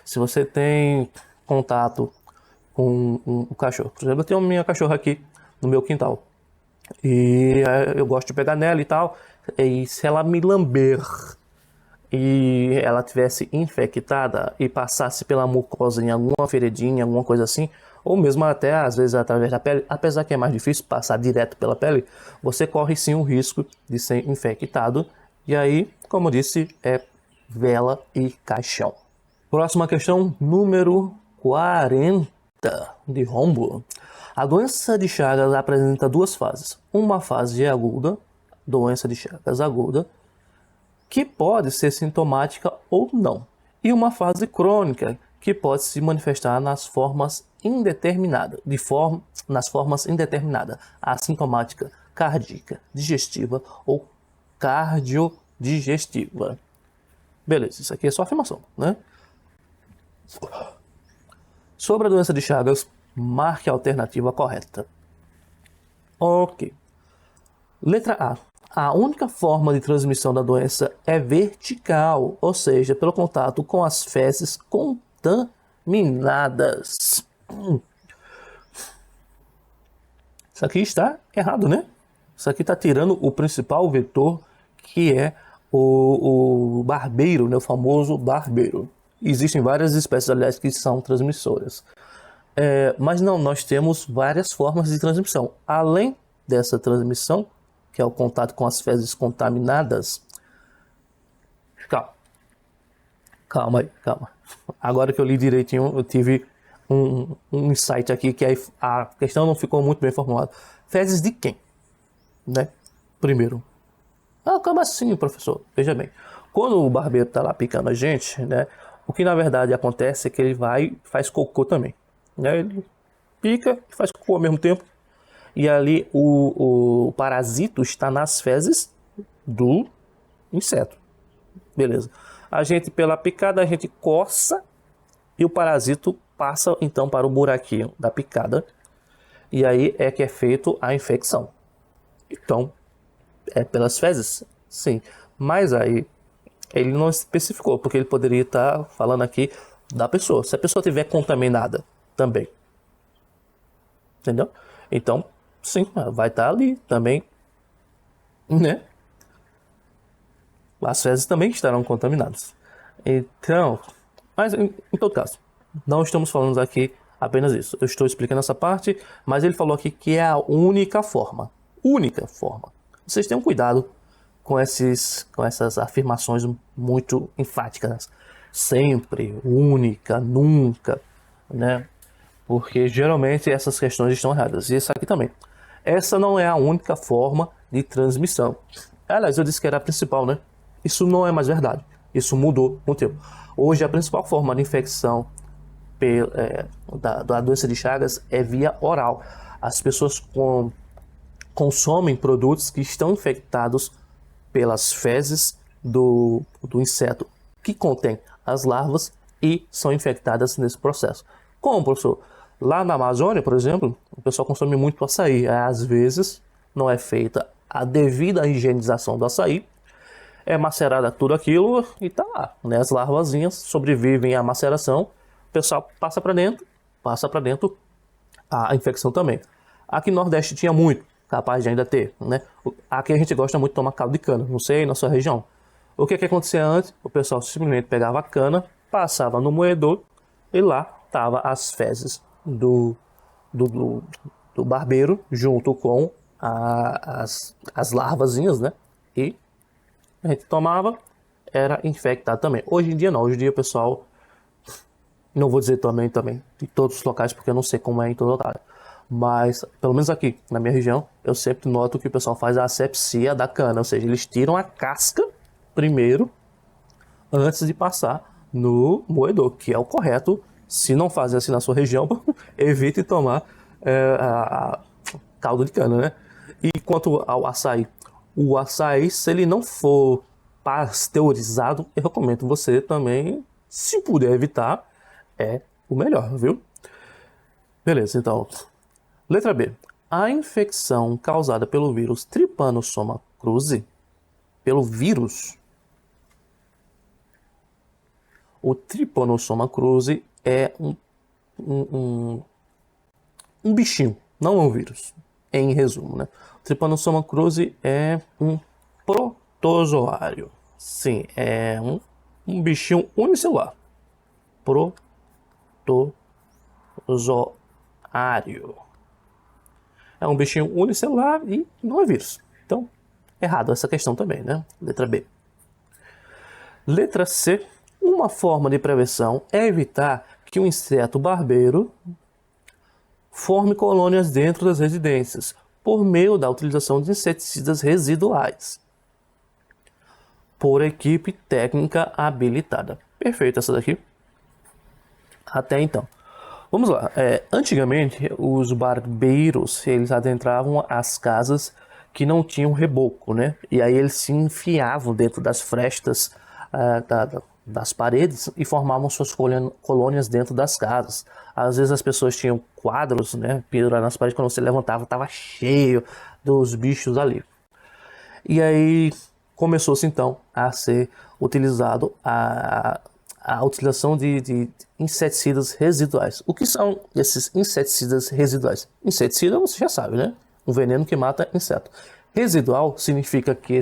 Se você tem contato com um cachorro, por exemplo, eu tenho minha cachorra aqui no meu quintal e eu gosto de pegar nela e tal, e se ela me lamber e ela tivesse infectada e passasse pela mucosa em alguma feridinha, alguma coisa assim, ou mesmo até às vezes através da pele, apesar que é mais difícil passar direto pela pele, você corre sim o risco de ser infectado, e aí, como eu disse, é vela e caixão. Próxima questão, número 40 de Rombo. A doença de Chagas apresenta duas fases. Uma fase aguda, doença de Chagas aguda, que pode ser sintomática ou não. E uma fase crônica, que pode se manifestar nas formas indeterminadas, assintomática, cardíaca, digestiva ou cardiodigestiva. Beleza, isso aqui é só afirmação, né? Sobre a doença de Chagas, marque a alternativa correta. Ok. Letra A. A única forma de transmissão da doença é vertical, ou seja, pelo contato com as fezes contaminadas. Isso aqui está errado, né? Isso aqui está tirando o principal vetor, que é o barbeiro, né? O famoso barbeiro. Existem várias espécies, aliás, que são transmissoras. Mas não, nós temos várias formas de transmissão. Além dessa transmissão, que é o contato com as fezes contaminadas. Calma aí. Agora que eu li direitinho, eu tive um insight aqui, que a questão não ficou muito bem formulada. Fezes de quem? Né? Primeiro. Como assim, professor? Veja bem, quando o barbeiro está lá picando a gente, né, o que na verdade acontece é que ele vai e faz cocô também. Né? Ele pica e faz cocô ao mesmo tempo. E ali o parasito está nas fezes do inseto. Beleza. A gente, pela picada, a gente coça e o parasito passa então para o buraquinho da picada. E aí é que é feito a infecção. Então, é pelas fezes? Sim. Mas aí ele não especificou, porque ele poderia estar falando aqui da pessoa. Se a pessoa estiver contaminada também. Entendeu? Então, sim, vai estar ali também, né? As fezes também estarão contaminadas. Então, mas em todo caso, não estamos falando aqui apenas isso. Eu estou explicando essa parte, mas ele falou aqui que é a única forma. Única forma. Vocês tenham cuidado com essas afirmações muito enfáticas. Sempre, única, nunca, né? Porque geralmente essas questões estão erradas. E isso aqui também. Essa não é a única forma de transmissão. Aliás, eu disse que era a principal, né? Isso não é mais verdade. Isso mudou com o tempo. Hoje, a principal forma de infecção da doença de Chagas é via oral. As pessoas consomem produtos que estão infectados pelas fezes do inseto que contém as larvas e são infectadas nesse processo. Como, professor? Lá na Amazônia, por exemplo, o pessoal consome muito açaí. Às vezes não é feita a devida higienização do açaí, é macerada tudo aquilo e tá lá, né? As larvazinhas sobrevivem à maceração, o pessoal passa para dentro a infecção também. Aqui no Nordeste tinha muito, capaz de ainda ter, né? Aqui a gente gosta muito de tomar caldo de cana, não sei na sua região. O que acontecia antes? O pessoal simplesmente pegava a cana, passava no moedor e lá tava as fezes do, do, do barbeiro junto com as larvazinhas, né? E a gente tomava, era infectado também. Hoje em dia não, hoje em dia o pessoal, não vou dizer também de todos os locais, porque eu não sei como é em todo lugar, mas pelo menos aqui na minha região, eu sempre noto que o pessoal faz a asepsia da cana, ou seja, eles tiram a casca primeiro, antes de passar no moedor, que é o correto. Se não fazer assim na sua região, evite tomar caldo de cana, né? E quanto ao açaí, o açaí, se ele não for pasteurizado, eu recomendo você também, se puder evitar, é o melhor, viu? Beleza, então. Letra B. A infecção causada pelo vírus Trypanosoma cruzi, pelo vírus, o Trypanosoma cruzi é um bichinho, não é um vírus, em resumo, né? O Trypanosoma cruzi é um protozoário. Sim, é um bichinho unicelular. Protozoário. É um bichinho unicelular e não é vírus. Então, errado essa questão também, né? Letra B. Letra C. Uma forma de prevenção é evitar que o inseto barbeiro forme colônias dentro das residências, por meio da utilização de inseticidas residuais, por equipe técnica habilitada. Perfeito essa daqui. Até então. Vamos lá. Antigamente, os barbeiros, eles adentravam as casas que não tinham reboco, né? E aí eles se enfiavam dentro das frestas das paredes e formavam suas colônias dentro das casas. Às vezes as pessoas tinham quadros, né, pendurados nas paredes, quando você levantava estava cheio dos bichos ali. E aí começou-se então a ser utilizado a utilização de inseticidas residuais. O que são esses inseticidas residuais? Inseticida você já sabe, né? Um veneno que mata inseto. Residual significa que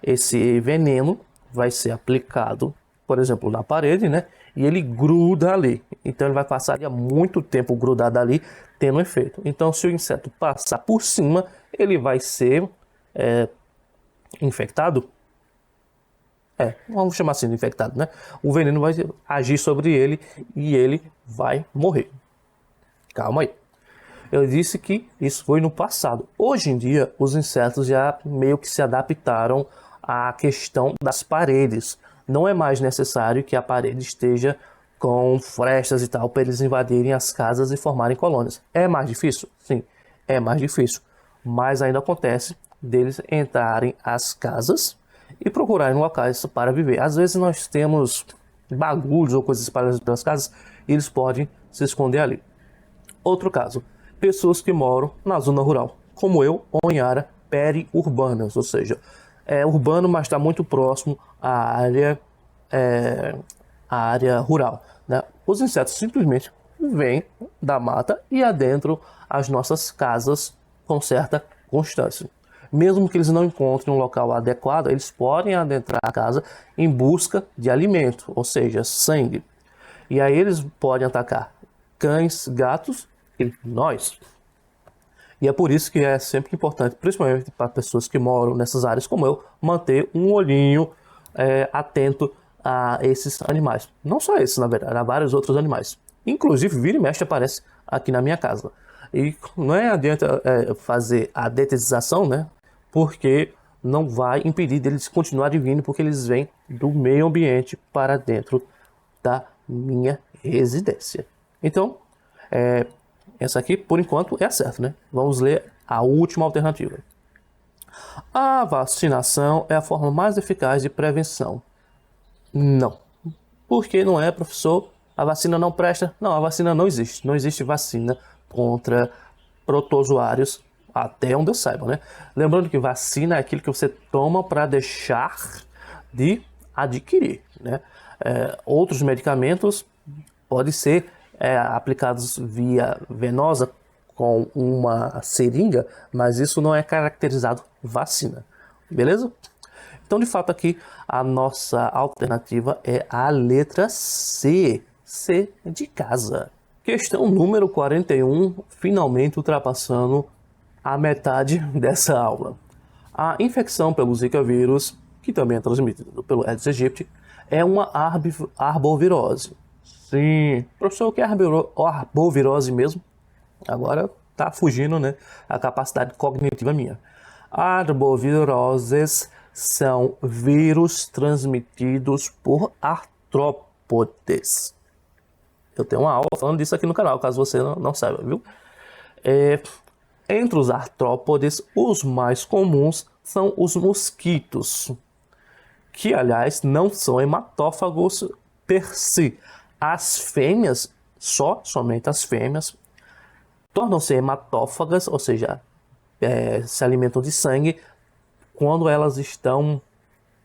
esse veneno vai ser aplicado, por exemplo, na parede, né? E ele gruda ali. Então ele vai passar muito tempo grudado ali, tendo efeito. Então se o inseto passar por cima, ele vai ser infectado. Vamos chamar assim de infectado, né? O veneno vai agir sobre ele e ele vai morrer. Calma aí. Eu disse que isso foi no passado. Hoje em dia, os insetos já meio que se adaptaram à questão das paredes. Não é mais necessário que a parede esteja com frestas e tal para eles invadirem as casas e formarem colônias. É mais difícil? Sim, é mais difícil. Mas ainda acontece deles entrarem às casas e procurarem locais para viver. Às vezes nós temos bagulhos ou coisas espalhadas pelas casas e eles podem se esconder ali. Outro caso, pessoas que moram na zona rural, como eu, ou em áreas periurbanas, ou seja, é urbano, mas está muito próximo à área rural, né? Os insetos simplesmente vêm da mata e adentram as nossas casas com certa constância. Mesmo que eles não encontrem um local adequado, eles podem adentrar a casa em busca de alimento, ou seja, sangue. E aí eles podem atacar cães, gatos e nós. E é por isso que é sempre importante, principalmente para pessoas que moram nessas áreas como eu, manter um olhinho atento a esses animais. Não só esses, na verdade, há vários outros animais. Inclusive, vira e mexe aparece aqui na minha casa. E não adianta fazer a detetização, né? Porque não vai impedir deles continuarem vindo, porque eles vêm do meio ambiente para dentro da minha residência. Então, essa aqui, por enquanto, é a certa, né? Vamos ler a última alternativa. A vacinação é a forma mais eficaz de prevenção. Não. Por que não é, professor? A vacina não presta? Não, a vacina não existe. Não existe vacina contra protozoários, até onde eu saiba, né? Lembrando que vacina é aquilo que você toma para deixar de adquirir, né? Outros medicamentos podem ser aplicados via venosa com uma seringa, mas isso não é caracterizado vacina, beleza? Então, de fato, aqui a nossa alternativa é a letra C, C de casa. Questão número 41, finalmente ultrapassando a metade dessa aula. A infecção pelo Zika vírus, que também é transmitido pelo Aedes aegypti, é uma arbovirose. Sim, professor, o que é arbovirose mesmo? Agora tá fugindo, né? A capacidade cognitiva minha. Arboviroses são vírus transmitidos por artrópodes. Eu tenho uma aula falando disso aqui no canal, caso você não saiba, viu? Entre os artrópodes, os mais comuns são os mosquitos, que, aliás, não são hematófagos per si. As fêmeas, somente as fêmeas, tornam-se hematófagas, ou seja, se alimentam de sangue, quando elas estão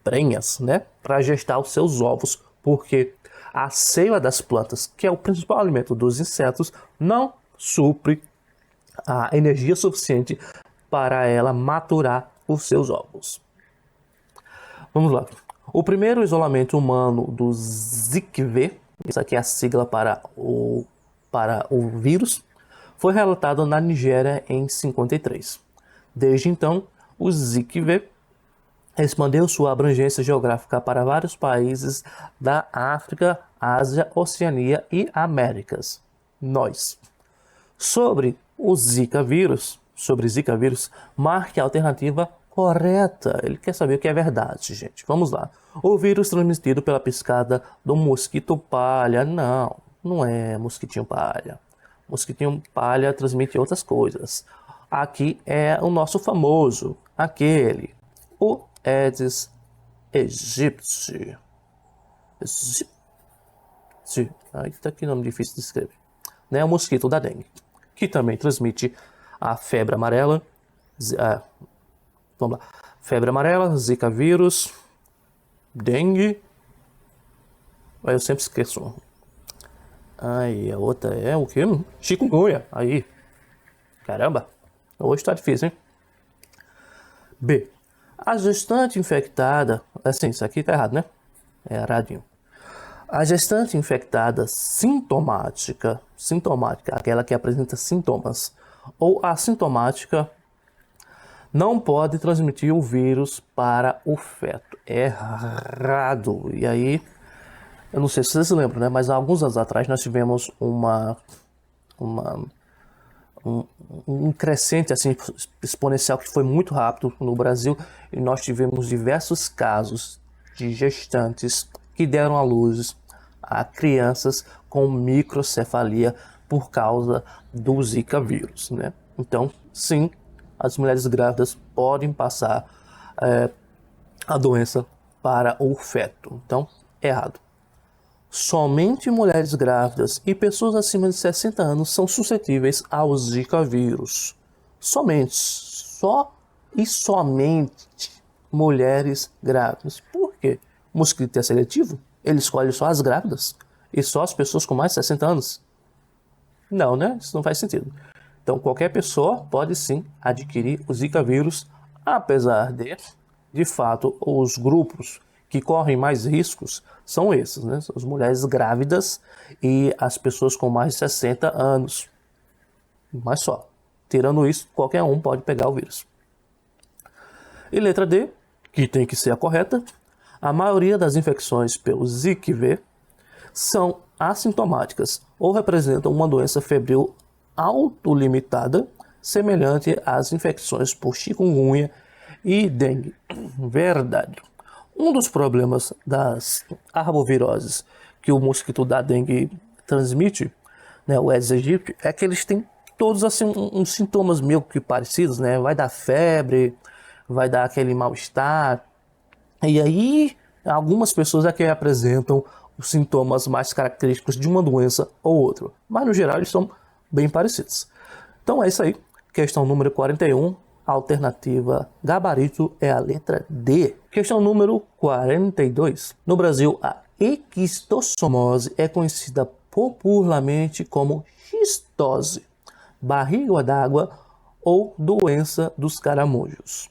prenhas, né, para gestar os seus ovos, porque a seiva das plantas, que é o principal alimento dos insetos, não supre a energia suficiente para ela maturar os seus ovos. Vamos lá. O primeiro isolamento humano do ZIKV, isso aqui é a sigla para o vírus, foi relatado na Nigéria em 53. Desde então, o ZIKV expandeu sua abrangência geográfica para vários países da África, Ásia, Oceania e Américas. Sobre Zika vírus, marque a alternativa correta. Ele quer saber o que é verdade, gente. Vamos lá. O vírus transmitido pela piscada do mosquito palha. Não é mosquitinho palha. Mosquitinho palha transmite outras coisas. Aqui é o nosso famoso, o Aedes aegypti. Tá aqui nome difícil de escrever. Né? O mosquito da dengue, que também transmite a febre amarela. Vamos lá. Febre amarela, Zika vírus, dengue. Aí eu sempre esqueço. Aí a outra é o quê? Chikungunya. Aí. Caramba. Hoje tá difícil, hein? B. A gestante infectada... Assim, isso aqui tá errado, né? É erradinho. A gestante infectada sintomática, aquela que apresenta sintomas, ou assintomática, não pode transmitir o vírus para o feto. Errado. E aí, eu não sei se vocês se lembram, né? Mas há alguns anos atrás nós tivemos um crescente assim, exponencial que foi muito rápido no Brasil, e nós tivemos diversos casos de gestantes que deram à luz a crianças com microcefalia por causa do Zika vírus, né? Então, sim, as mulheres grávidas podem passar a doença para o feto. Então, errado. Somente mulheres grávidas e pessoas acima de 60 anos são suscetíveis ao Zika vírus. Só e somente mulheres grávidas. Por quê? O mosquito é seletivo? Ele escolhe só as grávidas? E só as pessoas com mais de 60 anos? Não, né? Isso não faz sentido. Então, qualquer pessoa pode sim adquirir o Zika vírus, apesar de fato, os grupos que correm mais riscos são esses, né? São as mulheres grávidas e as pessoas com mais de 60 anos. Mas só. Tirando isso, qualquer um pode pegar o vírus. E letra D, que tem que ser a correta. A maioria das infecções pelo ZIKV são assintomáticas ou representam uma doença febril autolimitada, semelhante às infecções por chikungunya e dengue. Verdade. Um dos problemas das arboviroses que o mosquito da dengue transmite, né, o Aedes aegypti, é que eles têm todos assim uns sintomas meio que parecidos, né? Vai dar febre, vai dar aquele mal-estar. E aí Algumas pessoas é que apresentam os sintomas mais característicos de uma doença ou outra, mas no geral eles são bem parecidos. Então é isso aí. Questão número 41, alternativa gabarito é a letra D. Questão número 42. No Brasil, a esquistossomose é conhecida popularmente como xistose, barriga d'água ou doença dos caramujos.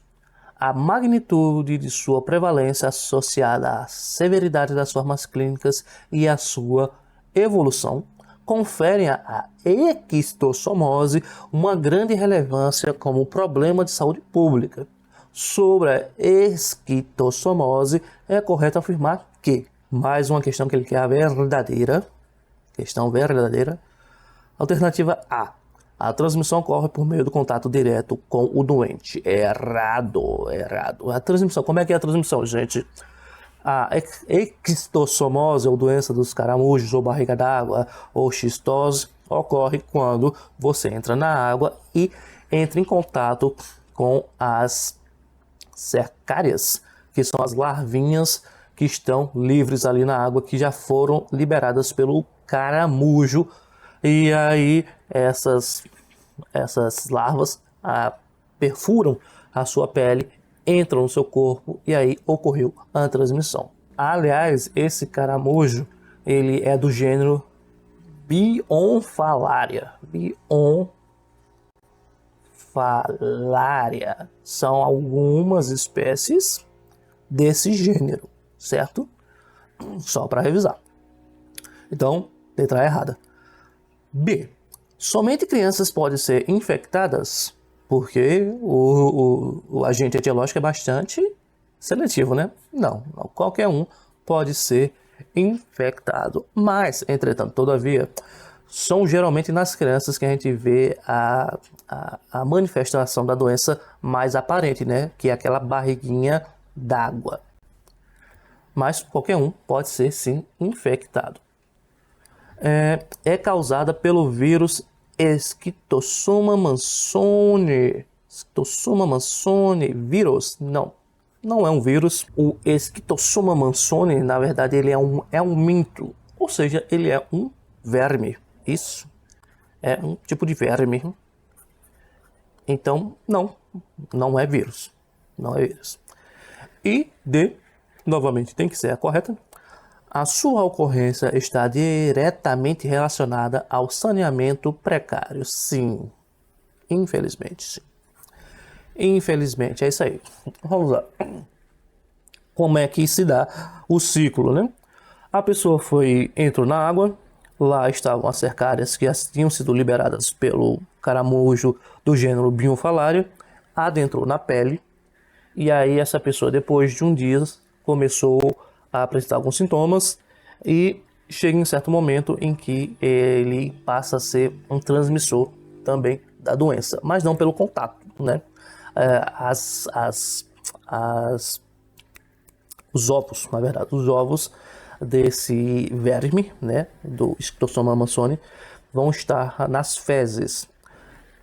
A magnitude de sua prevalência associada à severidade das formas clínicas e à sua evolução conferem à esquistossomose uma grande relevância como problema de saúde pública. Sobre a esquistossomose, é correto afirmar que, mais uma questão que ele quer a verdadeira, questão verdadeira, alternativa A. A transmissão ocorre por meio do contato direto com o doente. Errado. A transmissão, como é que é a transmissão, gente? A esquistossomose, ou doença dos caramujos, ou barriga d'água, ou xistose, ocorre quando você entra na água e entra em contato com as cercárias, que são as larvinhas que estão livres ali na água, que já foram liberadas pelo caramujo. E aí essas larvas perfuram a sua pele, entram no seu corpo e aí ocorreu a transmissão. Aliás, esse caramujo, ele é do gênero Bionfalaria. Bionfalaria. São algumas espécies desse gênero, certo? Só para revisar. Então, letra errada. B. Somente crianças podem ser infectadas porque o agente etiológico é bastante seletivo, né? Não, qualquer um pode ser infectado. Mas, entretanto, todavia, são geralmente nas crianças que a gente vê a manifestação da doença mais aparente, né? Que é aquela barriguinha d'água. Mas qualquer um pode ser, sim, infectado. É causada pelo vírus Esquistossoma mansoni. Esquistossoma mansoni vírus? Não é um vírus. O Esquistossoma mansoni, na verdade, ele é um minto. Ou seja, ele é um verme. Isso. É um tipo de verme. Então, não é vírus. Não é vírus. E D, novamente, tem que ser a correta. A sua ocorrência está diretamente relacionada ao saneamento precário. Sim. Infelizmente, sim. Infelizmente, é isso aí. Vamos lá. Como é que se dá o ciclo, né? A pessoa entrou na água, lá estavam as cercárias que tinham sido liberadas pelo caramujo do gênero Bionfalaria, adentrou na pele, e aí essa pessoa, depois de um dia, começou a apresentar alguns sintomas e chega em certo momento em que ele passa a ser um transmissor também da doença, mas não pelo contato, né? Os ovos desse verme, né, do Esquistossoma mansoni, vão estar nas fezes.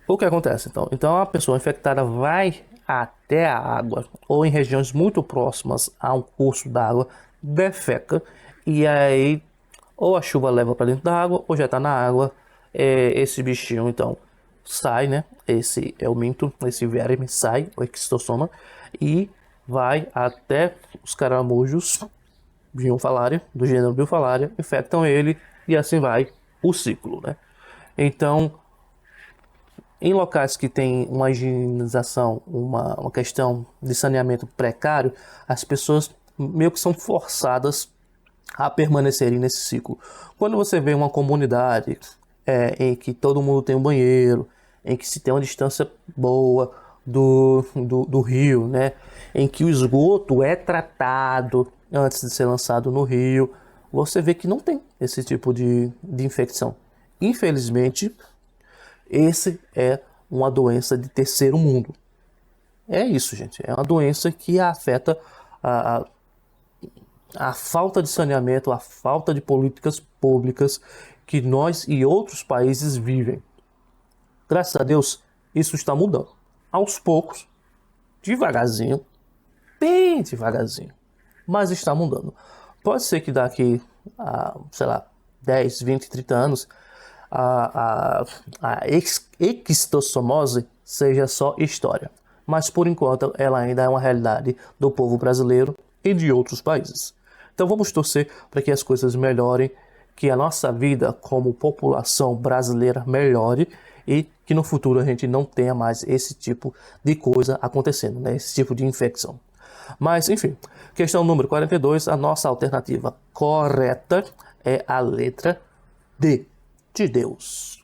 O que acontece então? Então a pessoa infectada vai até a água ou em regiões muito próximas a um curso d'água, defeca, e aí ou a chuva leva para dentro da água ou já está na água. Esse bichinho então sai, né? Esse é o minto, esse verme sai, o esquistossoma, e vai até os caramujos Bionfalaria, do gênero Bionfalaria, infectam ele e assim vai o ciclo, né? Então, em locais que tem uma higienização, uma questão de saneamento precário, as pessoas meio que são forçadas a permanecerem nesse ciclo. Quando você vê uma comunidade em que todo mundo tem um banheiro, em que se tem uma distância boa do rio, né? Em que o esgoto é tratado antes de ser lançado no rio, você vê que não tem esse tipo de infecção. Infelizmente, esse é uma doença de terceiro mundo. É isso, gente. É uma doença que afeta a falta de saneamento, a falta de políticas públicas que nós e outros países vivem. Graças a Deus, isso está mudando. Aos poucos, devagarzinho, bem devagarzinho, mas está mudando. Pode ser que daqui a, sei lá, 10, 20, 30 anos, a esquistossomose seja só história. Mas por enquanto ela ainda é uma realidade do povo brasileiro e de outros países. Então vamos torcer para que as coisas melhorem, que a nossa vida como população brasileira melhore e que no futuro a gente não tenha mais esse tipo de coisa acontecendo, né? Esse tipo de infecção. Mas enfim, questão número 42, a nossa alternativa correta é a letra D, de Deus.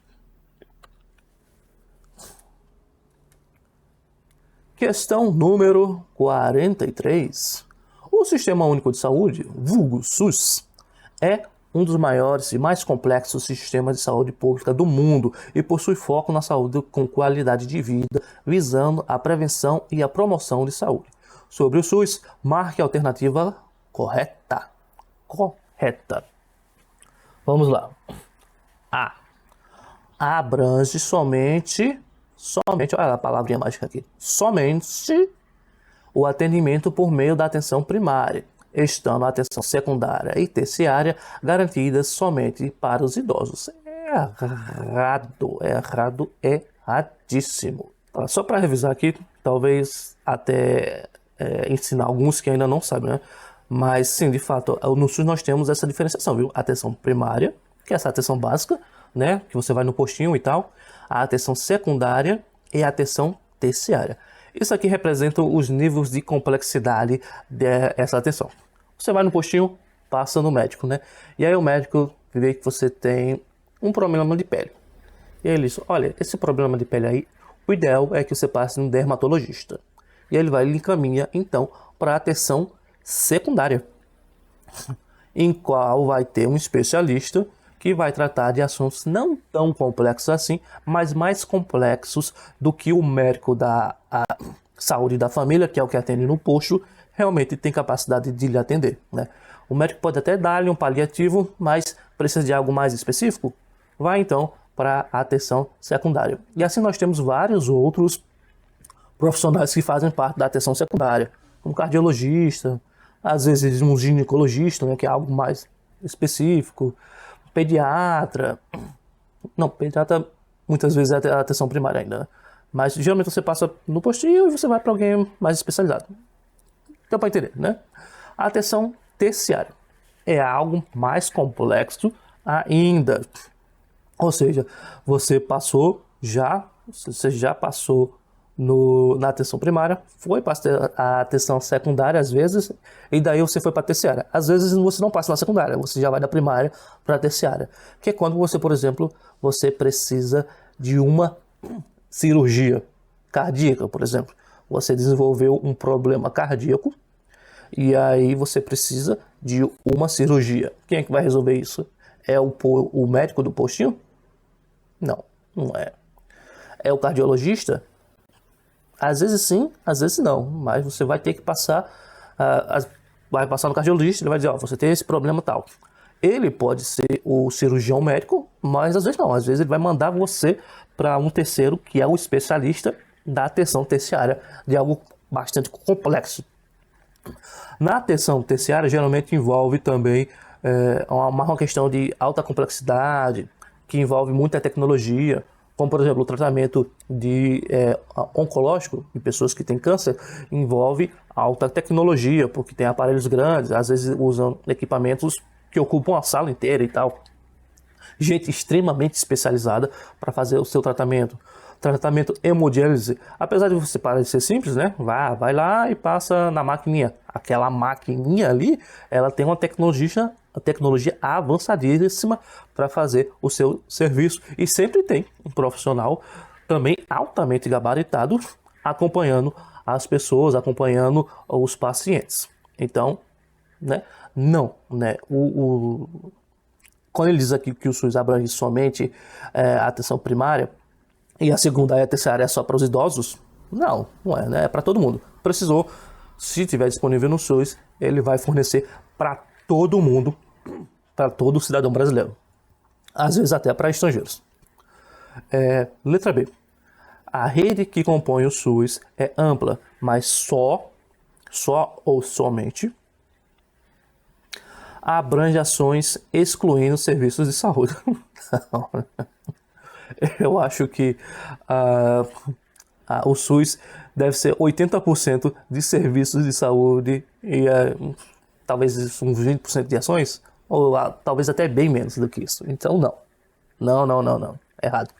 Questão número 43. O Sistema Único de Saúde, vulgo SUS, é um dos maiores e mais complexos sistemas de saúde pública do mundo e possui foco na saúde com qualidade de vida, visando a prevenção e a promoção de saúde. Sobre o SUS, marque a alternativa correta. Correta. Vamos lá. A. Abrange somente, olha a palavrinha mágica aqui, somente o atendimento por meio da atenção primária, estando a atenção secundária e terciária garantidas somente para os idosos. Erradíssimo. Só para revisar aqui, talvez até ensinar alguns que ainda não sabem, né? Mas sim, de fato, no SUS nós temos essa diferenciação, viu? Atenção primária, que é essa atenção básica, né? Que você vai no postinho e tal. A atenção secundária e a atenção terciária. Isso aqui representa os níveis de complexidade dessa atenção. Você vai no postinho, passa no médico, né? E aí o médico vê que você tem um problema de pele. E ele diz, olha, esse problema de pele aí, o ideal é que você passe no dermatologista. E ele vai lhe encaminha, então, para a atenção secundária, em qual vai ter um especialista que vai tratar de assuntos não tão complexos assim, mas mais complexos do que o médico da saúde da família, que é o que atende no posto, realmente tem capacidade de lhe atender, né? O médico pode até dar-lhe um paliativo, mas precisa de algo mais específico, vai então para a atenção secundária. E assim nós temos vários outros profissionais que fazem parte da atenção secundária, como cardiologista, às vezes um ginecologista, né, que é algo mais específico, pediatra. Não, pediatra muitas vezes é a atenção primária ainda, né? Mas geralmente você passa no postinho e você vai para alguém mais especializado. Deu para entender, né? A atenção terciária é algo mais complexo ainda. Ou seja, você já passou na atenção primária, foi para a atenção secundária às vezes, e daí você foi para a terciária. Às vezes você não passa na secundária, você já vai da primária para a terciária. Que é quando você, por exemplo, você precisa de uma cirurgia cardíaca, por exemplo. Você desenvolveu um problema cardíaco e aí você precisa de uma cirurgia. Quem é que vai resolver isso? É o médico do postinho? Não, não é. É o cardiologista? Às vezes sim, às vezes não, mas você vai ter que passar, vai passar no cardiologista, ele vai dizer, ó, você tem esse problema tal. Ele pode ser o cirurgião médico, mas às vezes não, às vezes ele vai mandar você para um terceiro, que é o especialista da atenção terciária, de algo bastante complexo. Na atenção terciária, geralmente envolve também uma questão de alta complexidade, que envolve muita tecnologia, como por exemplo o tratamento oncológico de pessoas que têm câncer, envolve alta tecnologia, porque tem aparelhos grandes, às vezes usam equipamentos que ocupam a sala inteira e tal. Gente extremamente especializada para fazer o seu tratamento. Tratamento hemodiálise, apesar de você parecer simples, né? Vai lá e passa na maquininha. Aquela maquininha ali, ela tem uma tecnologia avançadíssima para fazer o seu serviço. E sempre tem um profissional também altamente gabaritado acompanhando as pessoas, acompanhando os pacientes. Então, né? Não, né? Quando ele diz aqui que o SUS abrange somente a atenção primária, e a segunda e a terciária é só para os idosos? Não, não é, né? É para todo mundo. Precisou, se tiver disponível no SUS, ele vai fornecer para todo mundo, para todo cidadão brasileiro. Às vezes até para estrangeiros. Letra B. A rede que compõe o SUS é ampla, mas só ou somente abrange ações excluindo serviços de saúde. Eu acho que o SUS deve ser 80% de serviços de saúde e talvez uns 20% de ações, ou talvez até bem menos do que isso. Então não. Errado.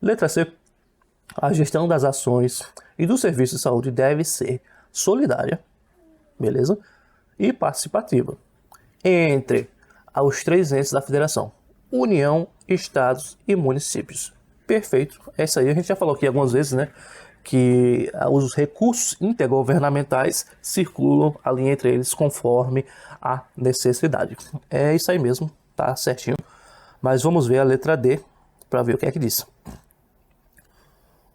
Letra C. A gestão das ações e dos serviços de saúde deve ser solidária, beleza? E participativa entre os 3 entes da federação: União, Estados e municípios. Perfeito. É isso aí. A gente já falou aqui algumas vezes, né? Que os recursos intergovernamentais circulam ali entre eles conforme a necessidade. É isso aí mesmo, tá certinho. Mas vamos ver a letra D para ver o que é que diz.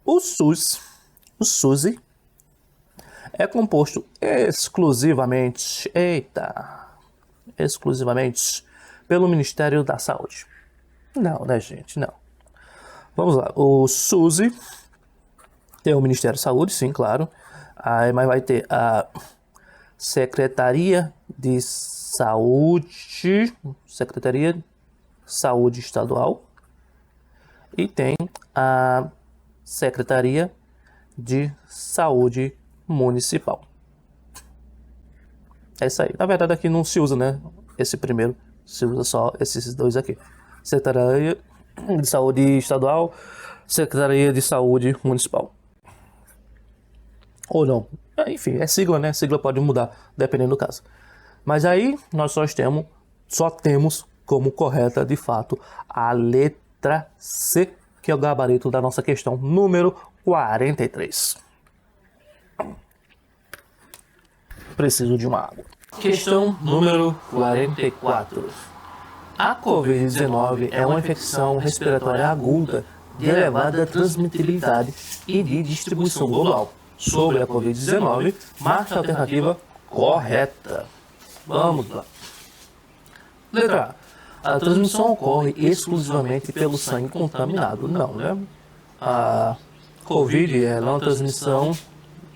O SUSE, é composto exclusivamente pelo Ministério da Saúde. Não, né, gente? Não. Vamos lá. O SUSE tem o Ministério da Saúde, sim, claro. Mas vai ter a Secretaria de Saúde Estadual e tem a Secretaria de Saúde Municipal. É isso aí. Na verdade aqui não se usa, né? Esse primeiro, se usa só esses 2 aqui. Secretaria de Saúde Estadual, Secretaria de Saúde Municipal. Ou não. Enfim, é sigla, né? Sigla pode mudar, dependendo do caso. Mas aí nós só temos como correta, de fato, a letra C, que é o gabarito da nossa questão número 43. Preciso de uma água. Questão número 44. A Covid-19 é uma infecção respiratória aguda de elevada transmitibilidade e de distribuição global. Sobre a Covid-19, marque a alternativa correta. Vamos lá. Letra A. A transmissão ocorre exclusivamente pelo sangue contaminado. Não, né? A Covid é uma transmissão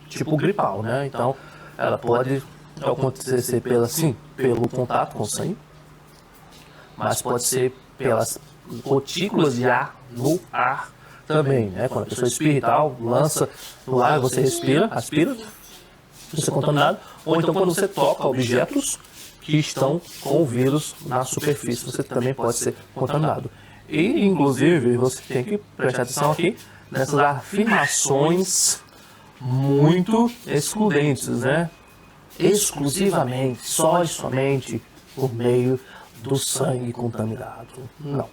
tipo gripal, né? Então, ela pode acontecer pelo contato com o sangue, mas pode ser pelas gotículas de ar no ar também, né? Quando a pessoa espirra e tal, lança no ar, você aspira, você é contaminado. Ou então quando você toca objetos que estão com o vírus na superfície, você também pode ser contaminado. E, inclusive, você tem que prestar atenção aqui nessas afirmações muito excludentes, né? Exclusivamente, só e somente por meio do sangue contaminado. Não.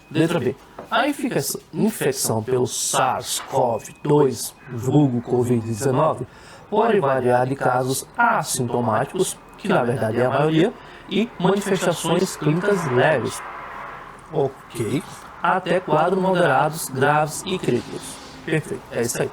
Letra B. A infecção pelo SARS-CoV-2, vulgo Covid-19, pode variar de casos assintomáticos, que na verdade é a maioria, e manifestações clínicas leves. Ok. Até quadros moderados, graves e críticos. Perfeito. É isso aí.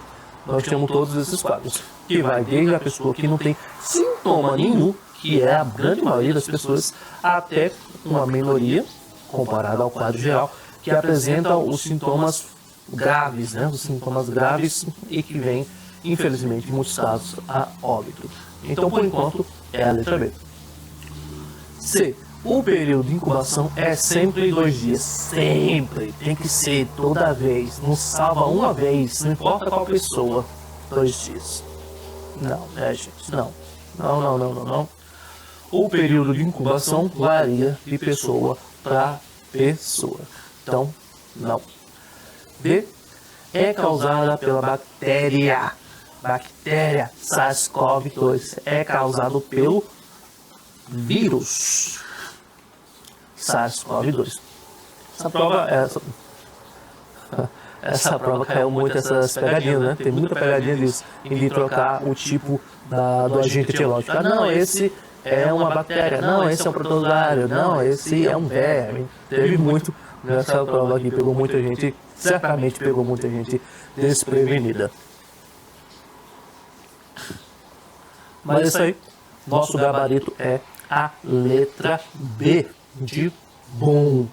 Nós temos todos esses quadros, que vai desde a pessoa que não tem sintoma nenhum, que é a grande maioria das pessoas, até uma minoria, comparada ao quadro geral, que apresenta os sintomas graves, né? Os sintomas graves e que vem, infelizmente, em muitos casos, a óbito. Então, por enquanto, é a letra B. C. O período de incubação é sempre 2 dias. Sempre. Tem que ser toda vez. Não salva uma vez. Não importa qual pessoa. 2 dias. Não, né, gente? Não. Não. O período de incubação varia de pessoa para pessoa. Então, não. D. É causada pela bactéria. Bactéria SARS-CoV-2. É causado pelo vírus SARS-CoV-2. Essa prova caiu muito essas pegadinhas, né? Tem muita pegadinha disso, de trocar o tipo do agente etiológico. Não, esse é uma bactéria. Não, esse é um protozoário. Não, esse é um verme. Teve muito nessa prova aqui. Pegou muita gente, certamente pegou muita gente desprevenida. Mas isso aí, nosso gabarito é a letra B de bom.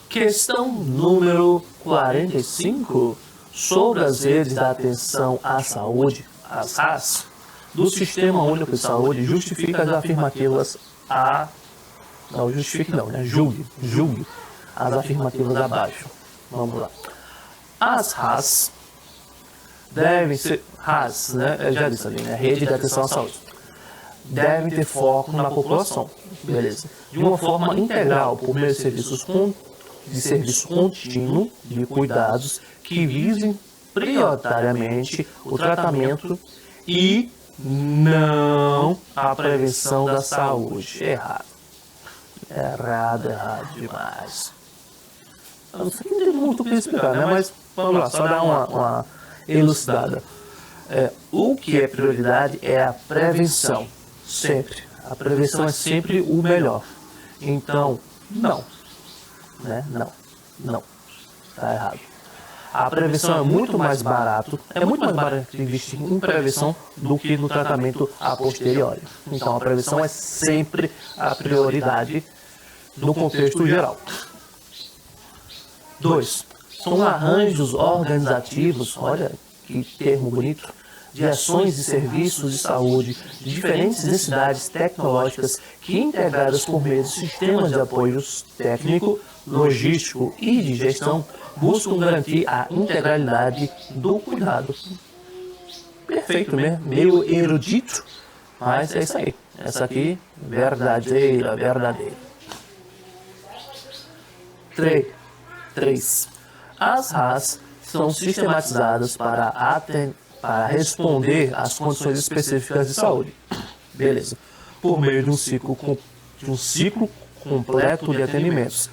Questão número 45. Sobre as redes da atenção à saúde, as RAS, do Sistema Único de Saúde justifica as afirmativas a... Não, justifique não, né? Julgue as afirmativas abaixo. Vamos lá. As RAS devem ser... RAS, né? Eu já disse ali, né? Rede de Atenção à Saúde. Devem ter foco na população, beleza? De uma forma integral, por meio de serviço contínuo de cuidados que visem prioritariamente o tratamento e não a prevenção da saúde. Errado demais. Eu não sei que não tem muito o que explicar, né? Mas vamos lá, só dar uma elucidada. O que é prioridade é a prevenção. Sempre. A prevenção é sempre o melhor. Então, não. Né? Não. Está errado. A prevenção é muito mais barato investir em prevenção do que no tratamento a posteriori. Então, a prevenção é sempre a prioridade no contexto geral. 2. São arranjos organizativos, olha que termo bonito, de ações e serviços de saúde de diferentes necessidades tecnológicas que, integradas por meio de sistemas de apoio técnico, logístico e de gestão, buscam garantir a integralidade do cuidado. Perfeito, né? Meio erudito, mas é isso aí. Essa aqui, verdadeira. 3. As RAS são sistematizadas para responder às condições específicas de saúde. Beleza. Por meio de um ciclo completo de atendimentos,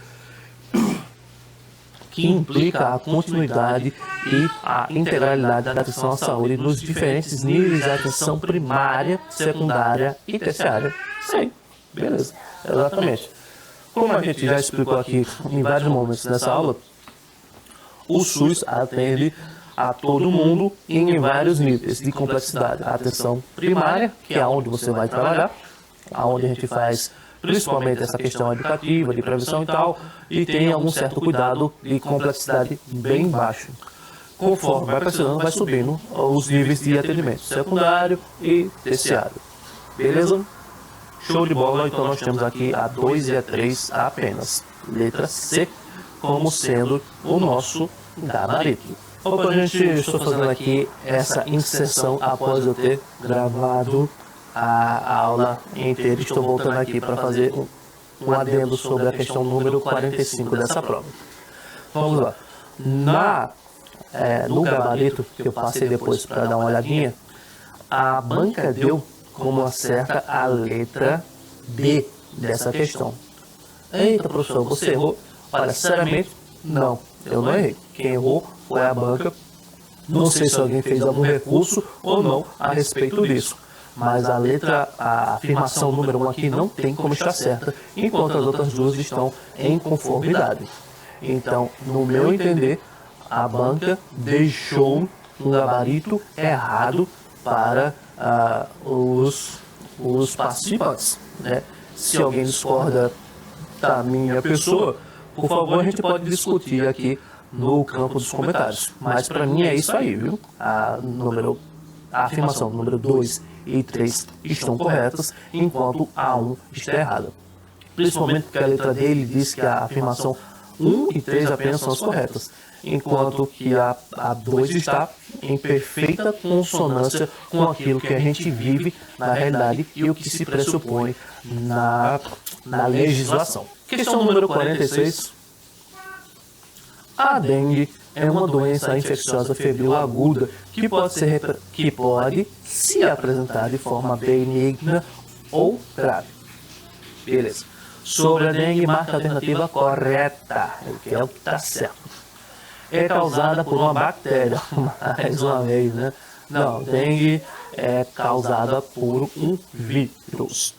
que implica a continuidade e a integralidade da atenção à saúde nos diferentes níveis de atenção primária, secundária e terciária. Sim, beleza. Exatamente. Como a gente já explicou aqui em vários momentos dessa aula, o SUS atende a todo mundo em vários níveis de complexidade. A atenção primária, que é onde você vai trabalhar, onde a gente faz principalmente essa questão educativa, de prevenção e tal, e tem algum certo cuidado de complexidade bem baixo. Conforme vai precisando, vai subindo os níveis de atendimento secundário e terciário. Beleza? Show de bola, então nós temos aqui a 2 e a 3 apenas. Letra C como sendo o nosso gabarito. Opa, gente, estou fazendo aqui essa inserção após eu ter gravado a aula inteira. Estou voltando aqui para fazer um adendo sobre a questão número 45 dessa prova. Vamos lá. No gabarito, que eu passei depois para dar uma olhadinha, a banca deu como acerta a letra B dessa questão. Eita, professor, você errou? Olha, sinceramente, não, eu não errei. Quem errou foi a banca. Não sei se alguém fez algum recurso ou não a respeito disso. Mas a afirmação número 1 aqui não tem como estar certa, enquanto as outras duas estão em conformidade. Então, no meu entender, a banca deixou um gabarito errado para os participantes, né? Se alguém discorda da minha pessoa, por favor, a gente pode discutir aqui no campo dos comentários. Mas para mim é isso aí, viu? A afirmação número 2 e 3 estão corretas, enquanto a 1 está errada. Principalmente porque a letra D ele diz que a afirmação 1 e 3 apenas são as corretas, enquanto que a 2 está em perfeita consonância com aquilo que a gente vive na realidade e o que se pressupõe na legislação. Questão número 46. A dengue é uma doença infecciosa febril aguda que pode se apresentar de forma benigna ou grave. Beleza. Sobre a dengue, marca a alternativa correta, que é o que está certo. É causada por uma bactéria, mais uma vez, né? Não, dengue é causada por um vírus.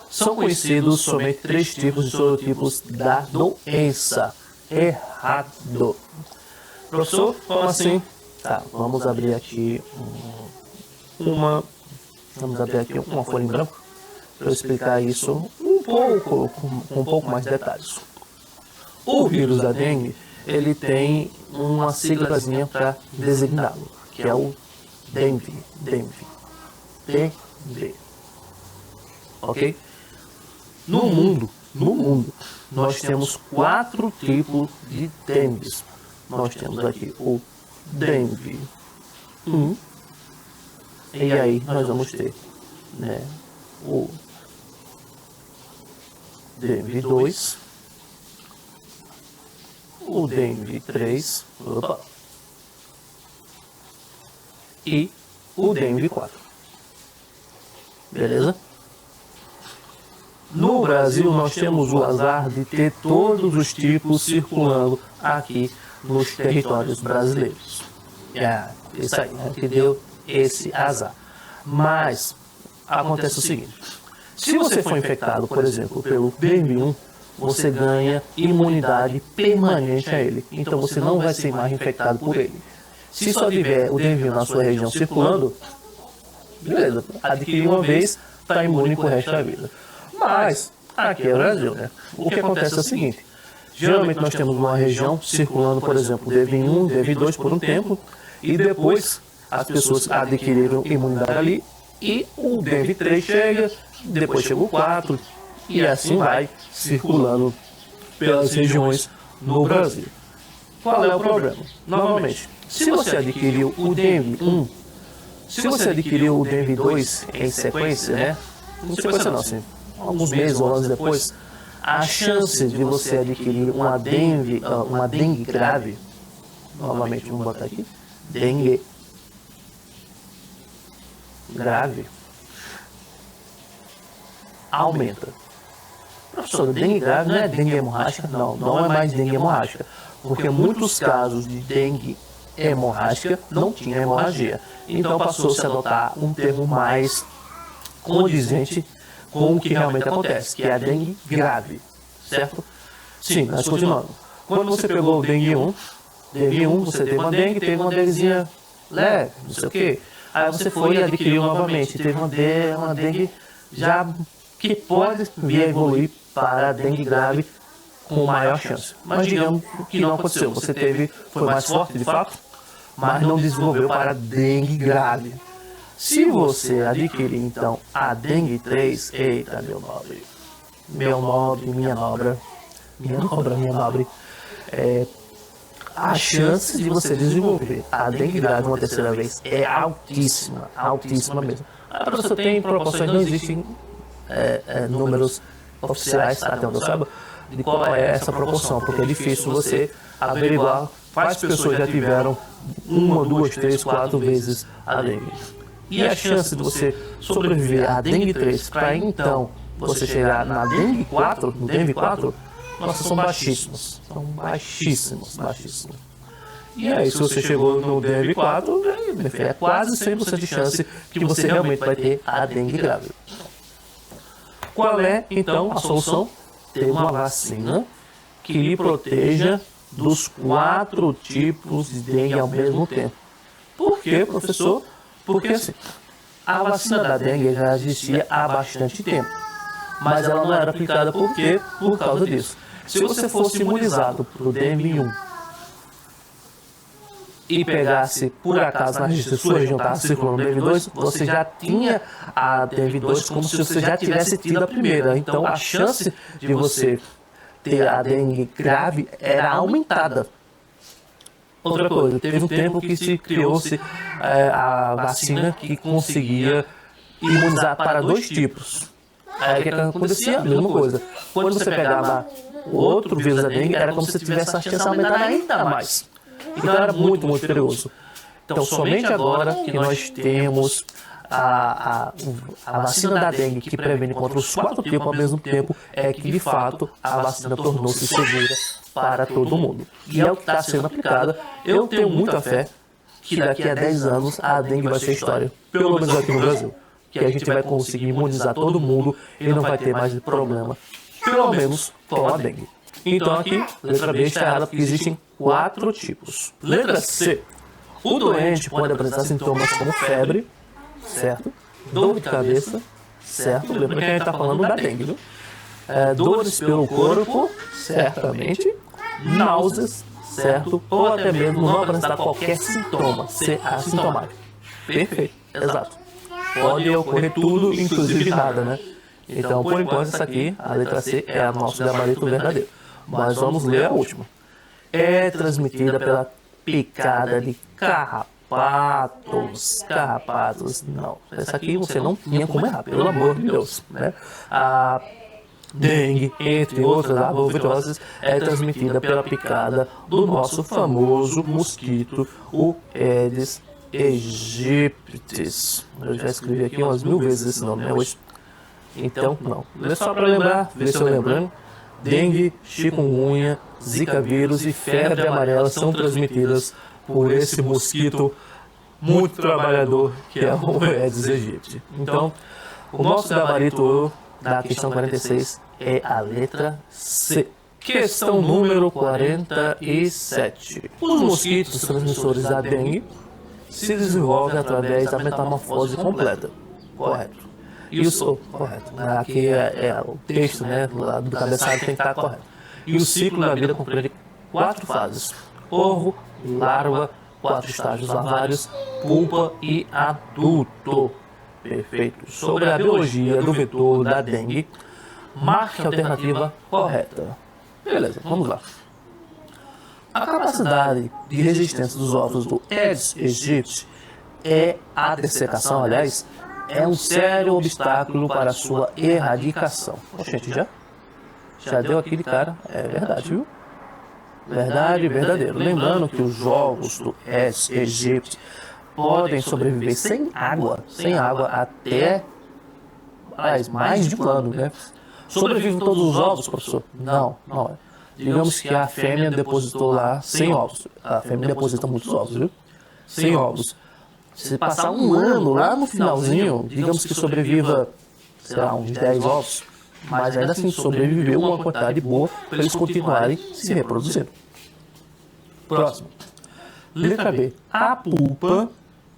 São conhecidos somente 3 tipos de sorotipos da doença. Errado. Professor, como assim? Tá, vamos abrir aqui uma folha em branco para eu explicar isso com um pouco mais de detalhes. O vírus da dengue, ele tem uma siglazinha para designá-lo, que é o dengue, TB. Ok? No mundo, nós temos 4 tipos de dengue. Nós temos aqui o dengue 1, e aí nós vamos ter, né, o dengue 2, o dengue 3, e o dengue 4. Beleza? No Brasil, nós temos o azar de ter todos os tipos circulando aqui nos territórios brasileiros. Isso aí, né, que deu esse azar. Mas acontece o seguinte: se você for infectado, por exemplo, pelo dengue 1, você ganha imunidade permanente a ele. Então você não vai ser mais infectado por ele. Se só tiver o dengue na sua região circulando, beleza, adquiriu uma vez, está imune pro resto da vida. Mas aqui é o Brasil, né? O que acontece é o seguinte: geralmente nós temos uma região circulando, por exemplo, DV1, DV2 por um tempo, e depois as pessoas adquiriram imunidade ali, e o DV3 chega, depois chega o 4, e assim vai circulando pelas regiões no Brasil. Qual é o problema? Novamente, se você adquiriu o DV1, se você adquiriu o DV2 em sequência, né? Não sequência não, assim, alguns meses ou anos depois, a chance de você adquirir uma dengue grave, novamente vamos botar aqui, dengue grave, aumenta. Professor, dengue grave não é dengue hemorrágica? Não, não é mais dengue hemorrágica, porque muitos casos de dengue hemorrágica não tinha hemorragia. Então passou-se a adotar um termo mais condizente com o que realmente acontece, que é a dengue grave, certo? Sim, mas continuando. Quando você pegou o dengue 1, você teve uma denguezinha leve, não sei o quê. Aí você foi e adquiriu novamente, teve uma dengue já que pode vir a evoluir para a dengue grave com maior chance. Mas digamos que não aconteceu, você foi mais forte de fato, mas não desenvolveu para a dengue grave. Se você adquirir então a dengue 3, eita meu nobre, minha nobre, a chance de você desenvolver a dengue grave uma terceira vez é altíssima, altíssima mesmo. A professora tem proporções, não existem números oficiais, até onde eu saiba, de qual é essa proporção, porque é difícil você averiguar quais pessoas já tiveram 1, 2, 3, 4 vezes a dengue. E a chance de você sobreviver à dengue 3 para então você chegar na dengue 4, no dengue 4, nossa, são baixíssimos. São baixíssimos. E aí, se você chegou no dengue 4, é quase 100% de chance que você realmente vai ter a dengue grave. Qual é, então, a solução? Ter uma vacina que lhe proteja dos 4 tipos de dengue ao mesmo tempo. Por quê, professor? Porque assim, a vacina da dengue já existia há bastante tempo, mas ela não era aplicada por quê? Por causa disso. Se você fosse imunizado para o dengue 1 e pegasse, por acaso, na sua região estava circulando o dengue 2, você já tinha a dengue 2 como se você já tivesse tido a primeira. Então a chance de você ter a dengue grave era aumentada. Outra coisa, teve um tempo que se criou-se a vacina que conseguia imunizar para 2 tipos. Aí o que acontecia? A mesma coisa. Quando você pegava o outro vírus da dengue, era como se tivesse a chance aumentada ainda mais. Então era muito, muito perigoso. Então somente agora que nós temos a vacina da dengue que previne contra os 4 tipos ao mesmo tempo, é que de fato a vacina tornou-se segura para todo mundo. E é o que está sendo aplicada. Eu tenho muita fé que daqui a 10 anos a dengue vai ser história, pelo menos aqui no Brasil. Que a gente vai conseguir imunizar todo mundo e não vai ter mais problema, pelo menos com a dengue. Então aqui, letra B está errada porque existem 4 tipos. Letra C. O doente pode apresentar sintomas como febre, certo? Dor de cabeça, certo? Lembra que a gente está falando da dengue, viu? Dores pelo corpo, certamente. Náuseas, certo? Ou até mesmo não apresentar qualquer sintoma, ser assintomático. Perfeito, exato. Pode ocorrer tudo, inclusive nada, né? Então, por enquanto, essa aqui, a letra C, é o nosso gabarito verdadeiro. Mas vamos ler a última. É transmitida pela picada de carrapatos. Carrapatos, não. Essa aqui você não tinha como errar, pelo amor de Deus, né? A dengue, entre outras arboviroses, é transmitida pela picada do nosso famoso mosquito, o Aedes aegypti. Eu já escrevi aqui umas 1000 vezes esse nome, né, hoje. Então, não. É só para lembrar, ver se eu lembrando. Dengue, chikungunya, zika vírus e febre amarela são transmitidas por esse mosquito muito trabalhador que é o Aedes aegypti. Então, o nosso gabarito da questão 46 é a letra C. Questão número 47. Os mosquitos transmissores da dengue se desenvolvem através da metamorfose completa. Correto. Correto. Aqui é o texto, né, do cabeçalho tem que estar correto. E o ciclo da vida compreende 4 fases: ovo, larva, 4 estágios larvários, pulpa e adulto. Perfeito. Sobre a biologia do vetor da dengue, marque a alternativa correta. Beleza, vamos lá. A capacidade de resistência dos ovos do Aedes aegypti a dessecação, aliás, é um sério obstáculo para a sua erradicação. Gente, já deu aqui de cara, é verdade, viu? Verdade, verdadeiro. Lembrando que os ovos do Aedes aegypti podem sobreviver sem água até mais de um ano, né? Sobrevivem todos os ovos, professor? Não é. Digamos que a fêmea depositou lá 100 ovos. A fêmea deposita muitos ovos, viu? 100 ovos. Se passar um ano lá no finalzinho, digamos que sobreviva, sei lá, uns 10 ovos, mas ainda assim sobreviveu uma quantidade boa para eles continuarem se reproduzindo. Próximo. Letra B. A pulpa,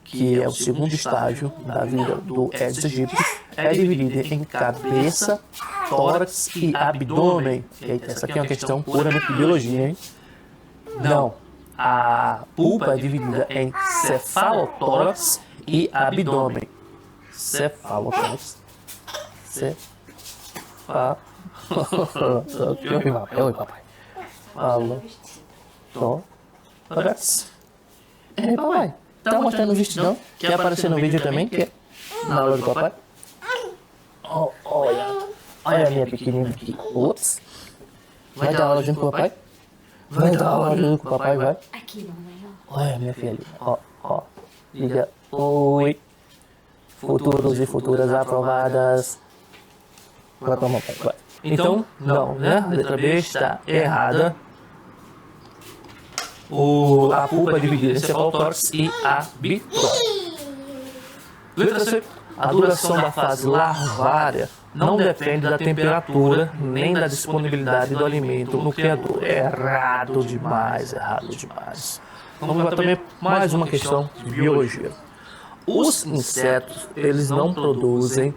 que é o segundo estágio da vida do Aedes aegypti, é dividida em cabeça, tórax e abdômen. Eita, essa aqui é uma questão puramente de biologia, hein? Não. A pulpa é dividida em cefalotórax e abdômen. Cefalotórax. Oi, papai. Falotórax. Ei, papai. Tá mostrando o vestidão? Quer aparecer no vídeo também? Quer? Na aula do papai? Olha a minha pequenininha aqui. Ops. Vai dar aula junto com o papai? Vai dar aula junto com o papai, vai? Aqui, mamãe, ó. Olha, minha filha. Ó. Diga oi. Futuros e futuras aprovadas. Vai com a mamãe, vai. Então, não, né? A letra B está errada. A pulpa é dividida em cefalotórax e abdômen. Letra C. A duração da fase larvária não depende da temperatura nem da disponibilidade do alimento no criador. Errado demais. Vamos lá também mais uma questão de biologia. Os insetos, eles não produzem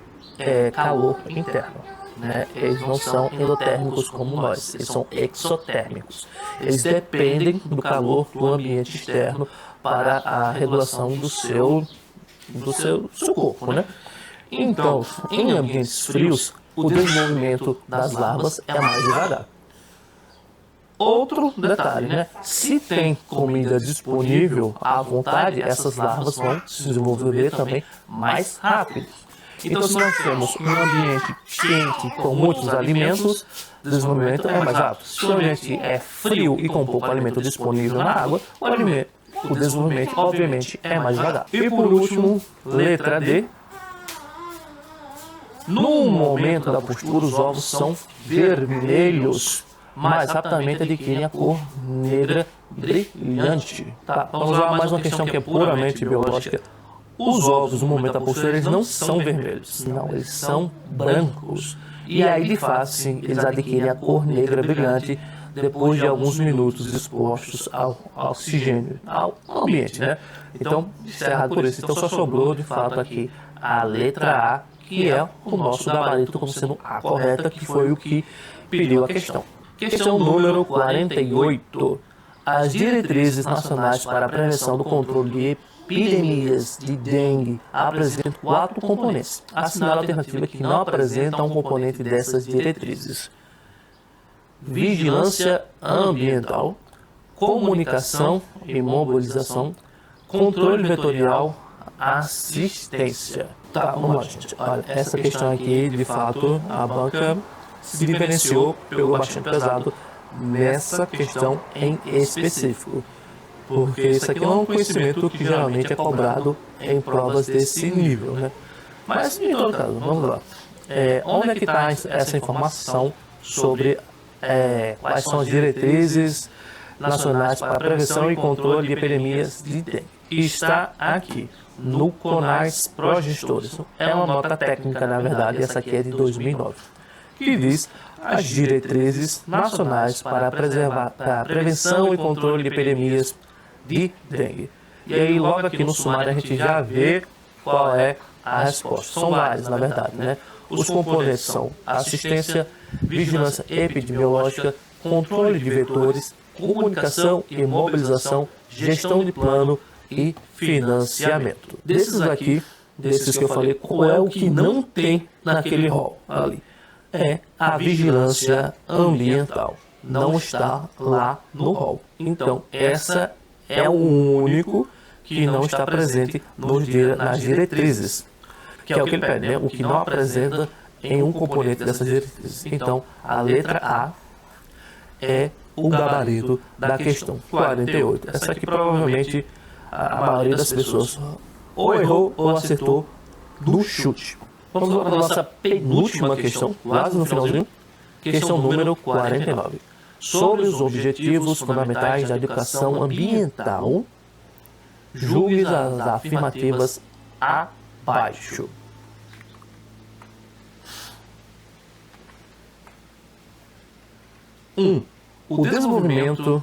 calor interno, né? Eles não são endotérmicos como nós, eles são exotérmicos. Eles dependem do calor do ambiente externo para a regulação do seu corpo, né? Então, em ambientes frios, o desenvolvimento das larvas é mais devagar. Outro detalhe, né? Se tem comida disponível à vontade, essas larvas vão se desenvolver também mais rápido. Então, se nós temos um ambiente quente com muitos alimentos, o desenvolvimento é mais rápido. Se o ambiente é frio e com pouco alimento disponível na água, o desenvolvimento, obviamente, é mais devagar. E por último, letra D. No momento da postura, os ovos são vermelhos, mas rapidamente adquirem a cor negra brilhante. Tá, vamos lá, mais uma questão que é puramente biológica. Os ovos, no momento da postura, eles não são vermelhos. Não, eles são brancos. E aí, de fato, sim, eles adquirem a cor negra brilhante depois de alguns minutos expostos ao oxigênio, ao ambiente, né? Então, encerrado por isso. Então, só sobrou, de fato, aqui a letra A, que é o nosso gabarito como sendo a correta, que foi o que pediu a questão. Questão número 48. As diretrizes nacionais para a prevenção do controle de epidemias de dengue apresentam 4 componentes. Assinale a alternativa que não apresenta um componente dessas diretrizes: vigilância ambiental, comunicação e mobilização, controle vetorial, assistência. Tá, vamos lá, gente. Olha, essa questão aqui, de fato, a banca se diferenciou, pegou bastante pesado nessa questão em específico. Porque isso aqui não é um conhecimento que geralmente é cobrado em provas desse nível, né? Mas, em todo caso, vamos lá. Onde é que está essa informação sobre quais são as diretrizes nacionais para a prevenção e controle de epidemias de dengue? Está aqui, no CONAS Progestores. É uma nota técnica, na verdade, essa aqui é de 2009, que diz as diretrizes nacionais para a prevenção e controle de epidemias de dengue. E aí, logo aqui no sumário, a gente já vê qual é a resposta. São várias, na verdade, né? Os componentes são assistência, vigilância epidemiológica, controle de vetores, comunicação e mobilização, gestão de plano e financiamento. Desses aqui, desses que eu falei, qual é o que não tem naquele rol ali? É a vigilância ambiental. Não está lá no rol. Então, essa é o único que não está presente nas diretrizes, que é o que ele pede, né? O que não apresenta em um componente dessas diretrizes. Então, a letra A é o gabarito da questão 48. Essa aqui provavelmente a maioria das pessoas ou errou ou acertou no chute. Vamos lá para a nossa penúltima questão, lá no finalzinho, questão número 49. Sobre os objetivos fundamentais da educação ambiental, julgue as afirmativas abaixo. O desenvolvimento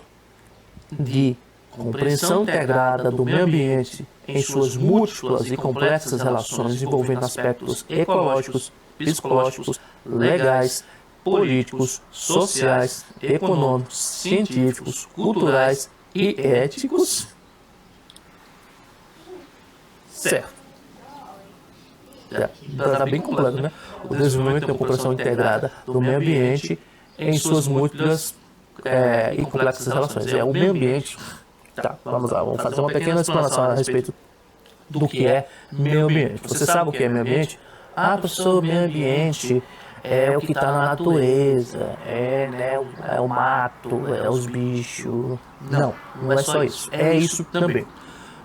de compreensão integrada do meio ambiente em suas múltiplas e complexas relações envolvendo aspectos ecológicos, psicológicos, legais, políticos, sociais, econômicos, científicos, culturais e éticos. Certo. Está bem completo, né? O desenvolvimento da compreensão integrada do meio ambiente em suas múltiplas e complexas relações. O meio ambiente. Tá, vamos lá, vamos fazer uma pequena explanação a respeito do que é meio ambiente. Você sabe o que é meio ambiente? Professor, meio ambiente é o que está na natureza, é o mato, é os bichos. Não é só isso. É isso também.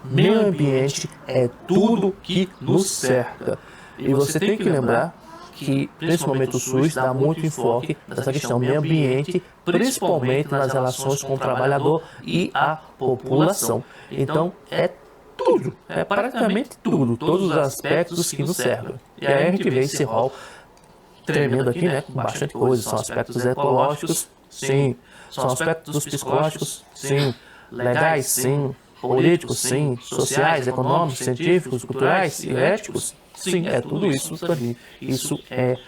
Meio ambiente é tudo que nos cerca. E você tem que lembrar que, principalmente o SUS, dá muito enfoque nessa questão meio ambiente, principalmente nas relações com o trabalhador e a população. Então, é tudo, é praticamente tudo, todos os aspectos que nos cercam. E aí a gente vê esse rol tremendo aqui, né, com bastante coisa. São aspectos ecológicos, sim. São aspectos psicológicos, sim. Legais, sim. Políticos, sim. Sociais, econômicos, científicos, culturais e éticos, sim. É tudo isso também. Isso é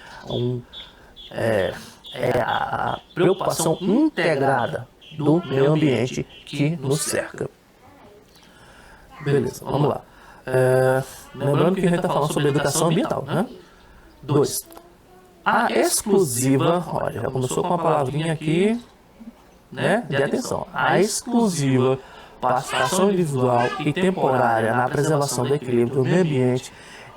a preocupação integrada do meio ambiente que nos cerca. Beleza, vamos lá. Lembrando que a gente está falando sobre educação ambiental, né? 2. A exclusiva, olha, já começou com uma palavrinha aqui, né, de atenção. A exclusiva participação individual e temporária na preservação do equilíbrio do meio ambiente,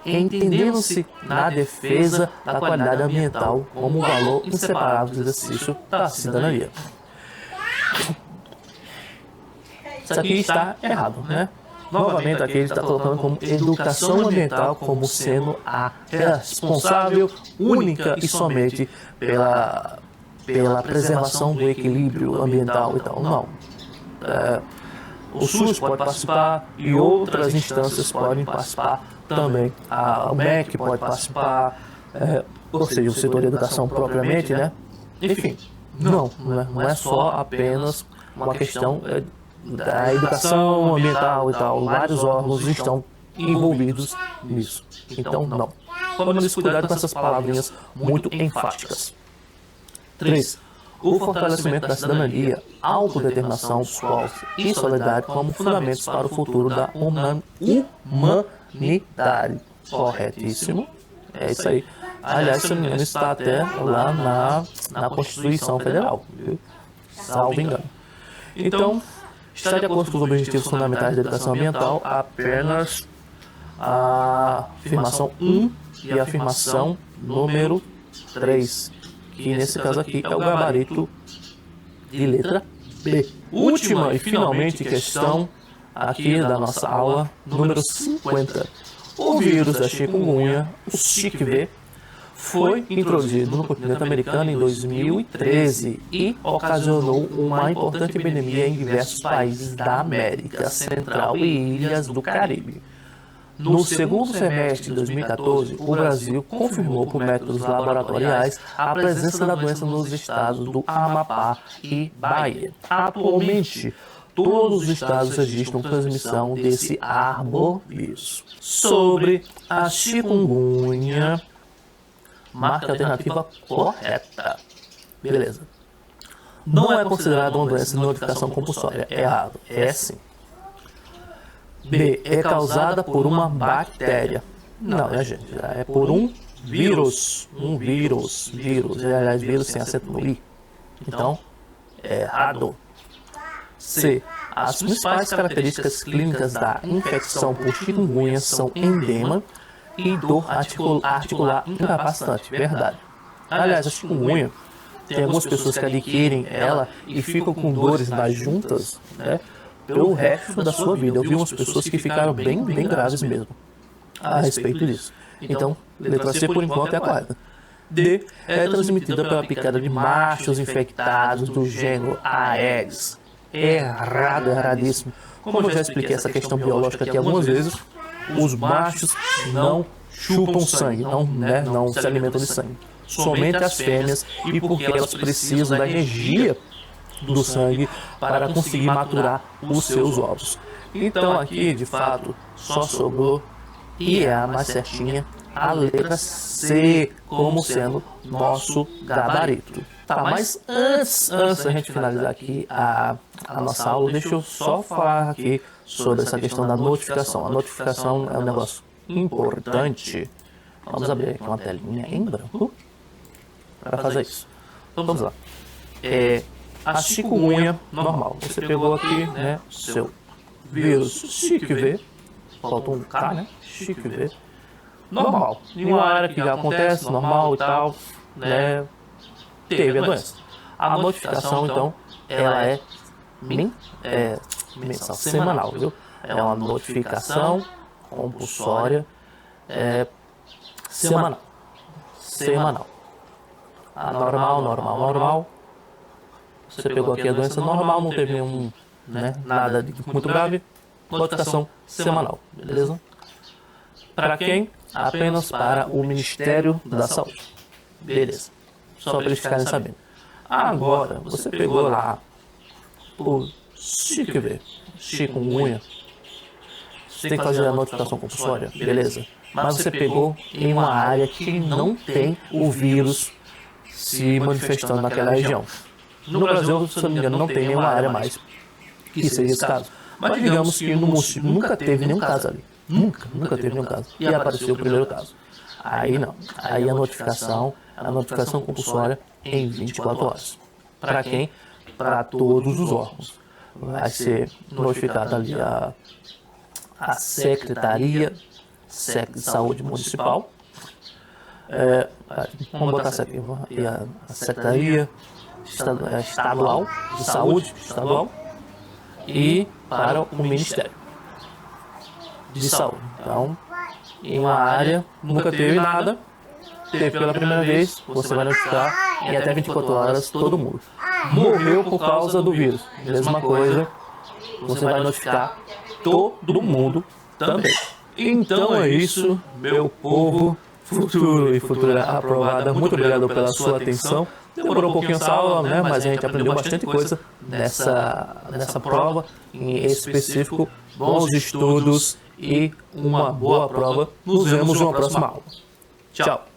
entendendo-se na defesa da qualidade ambiental como um valor inseparável do exercício da cidadania. Isso aqui está errado, né? Novamente, aqui ele está colocando como educação ambiental como sendo a responsável única e somente pela preservação do equilíbrio ambiental e tal. Não. O SUS pode participar e outras instâncias podem participar também. O MEC pode participar, ou seja, o setor de educação propriamente, né? Enfim, não é só apenas uma questão da educação ambiental e tal. Vários órgãos estão envolvidos nisso. Então, não. Tomemos cuidado com essas palavrinhas muito enfáticas. 3. o fortalecimento da cidadania, autodeterminação dos povos e solidariedade como fundamentos para o futuro da humanidade. Corretíssimo. É isso aí. Aliás, se não me engano, está até lá na Constituição Federal, viu? Salvo engano. Então, está de acordo com os objetivos fundamentais da educação ambiental apenas a afirmação 1 e a afirmação número 3, que nesse caso aqui é o gabarito de letra B. Última e finalmente questão aqui da nossa aula número 50. O vírus da chikungunya, o CHIKV, foi introduzido no continente americano em 2013 e ocasionou uma importante epidemia em diversos países da América Central e ilhas do Caribe. No segundo semestre de 2014, o Brasil confirmou por métodos laboratoriais a presença da doença nos estados do Amapá e Bahia. Atualmente, todos os estados registram transmissão desse arbovírus. Sobre a chikungunya, marca a alternativa correta. Beleza. Não é considerada uma doença de notificação compulsória. Errado. É sim. B. É causada por uma bactéria. Não, né, gente? É por um vírus. Um vírus. Aliás, vírus sem acento no I. Então, é errado. C. As principais características clínicas da infecção por chikungunya são edema e dor articular incapacitante. Verdade. Aliás, a chikungunya, tem algumas pessoas que adquirem ela e ficam com dores nas juntas, né, pelo resto da sua vida. Eu vi umas pessoas que ficaram bem graves mesmo a respeito disso. Então, letra C por enquanto é a correta. D. É transmitida pela picada de machos infectados do gênero Aedes. Errado, erradíssimo. Como eu já expliquei essa questão biológica aqui algumas vezes, os machos não chupam sangue, não se alimentam de sangue. Somente as fêmeas, e porque elas precisam da energia do sangue para conseguir maturar os seus ovos. Então aqui, de fato, só sobrou, e é a mais certinha, a letra C, como sendo nosso gabarito. Tá, mas antes da gente finalizar aqui a nossa aula, deixa eu só falar aqui sobre essa questão da notificação. A notificação é um negócio importante. Vamos abrir aqui uma telinha em branco para fazer isso. Então, vamos lá. A chikungunya normal. Você pegou aqui, né, seu vírus CHIKV, faltou um K, né? CHIKV. Normal. Em uma área que já acontece, normal e tal, né? Teve a doença. A notificação, então, ela é mensal, semanal, viu? É uma notificação compulsória semanal. A normal. Você pegou aqui a doença normal, não teve nenhum, nada de muito grave. Notificação semanal, beleza? Para quem? Apenas para o Ministério da Saúde. Beleza. Só para eles ficarem sabendo. Agora, você pegou lá o CHIKV, chikungunya. Você tem que fazer a notificação compulsória, beleza? Mas você pegou em uma área que não tem o vírus se manifestando naquela região. No Brasil, se não me engano, não tem nenhuma área mais que seja esse caso. Mas digamos que no município nunca teve nenhum caso ali. Nunca teve nenhum caso. E apareceu o primeiro caso. Aí não. Aí a notificação compulsória em 24 horas. Para quem? Para todos os órgãos. Vai ser notificada ali a Secretaria de Saúde Municipal. Vamos botar essa aqui. E a Secretaria Estadual de Saúde Estadual. E para o Ministério de Saúde. Então, em uma área, nunca teve nada, teve pela primeira vez, você vai notificar em até 24 horas todo mundo. Morreu por causa do vírus, mesma coisa, você vai notificar todo mundo também. Então é isso, meu povo, futuro e futura aprovada. Muito obrigado pela sua atenção. Demorou um pouquinho essa aula, né? Mas a gente aprendeu bastante coisa nessa prova em específico. Bons estudos e uma boa prova. Nos vemos numa próxima aula. Tchau.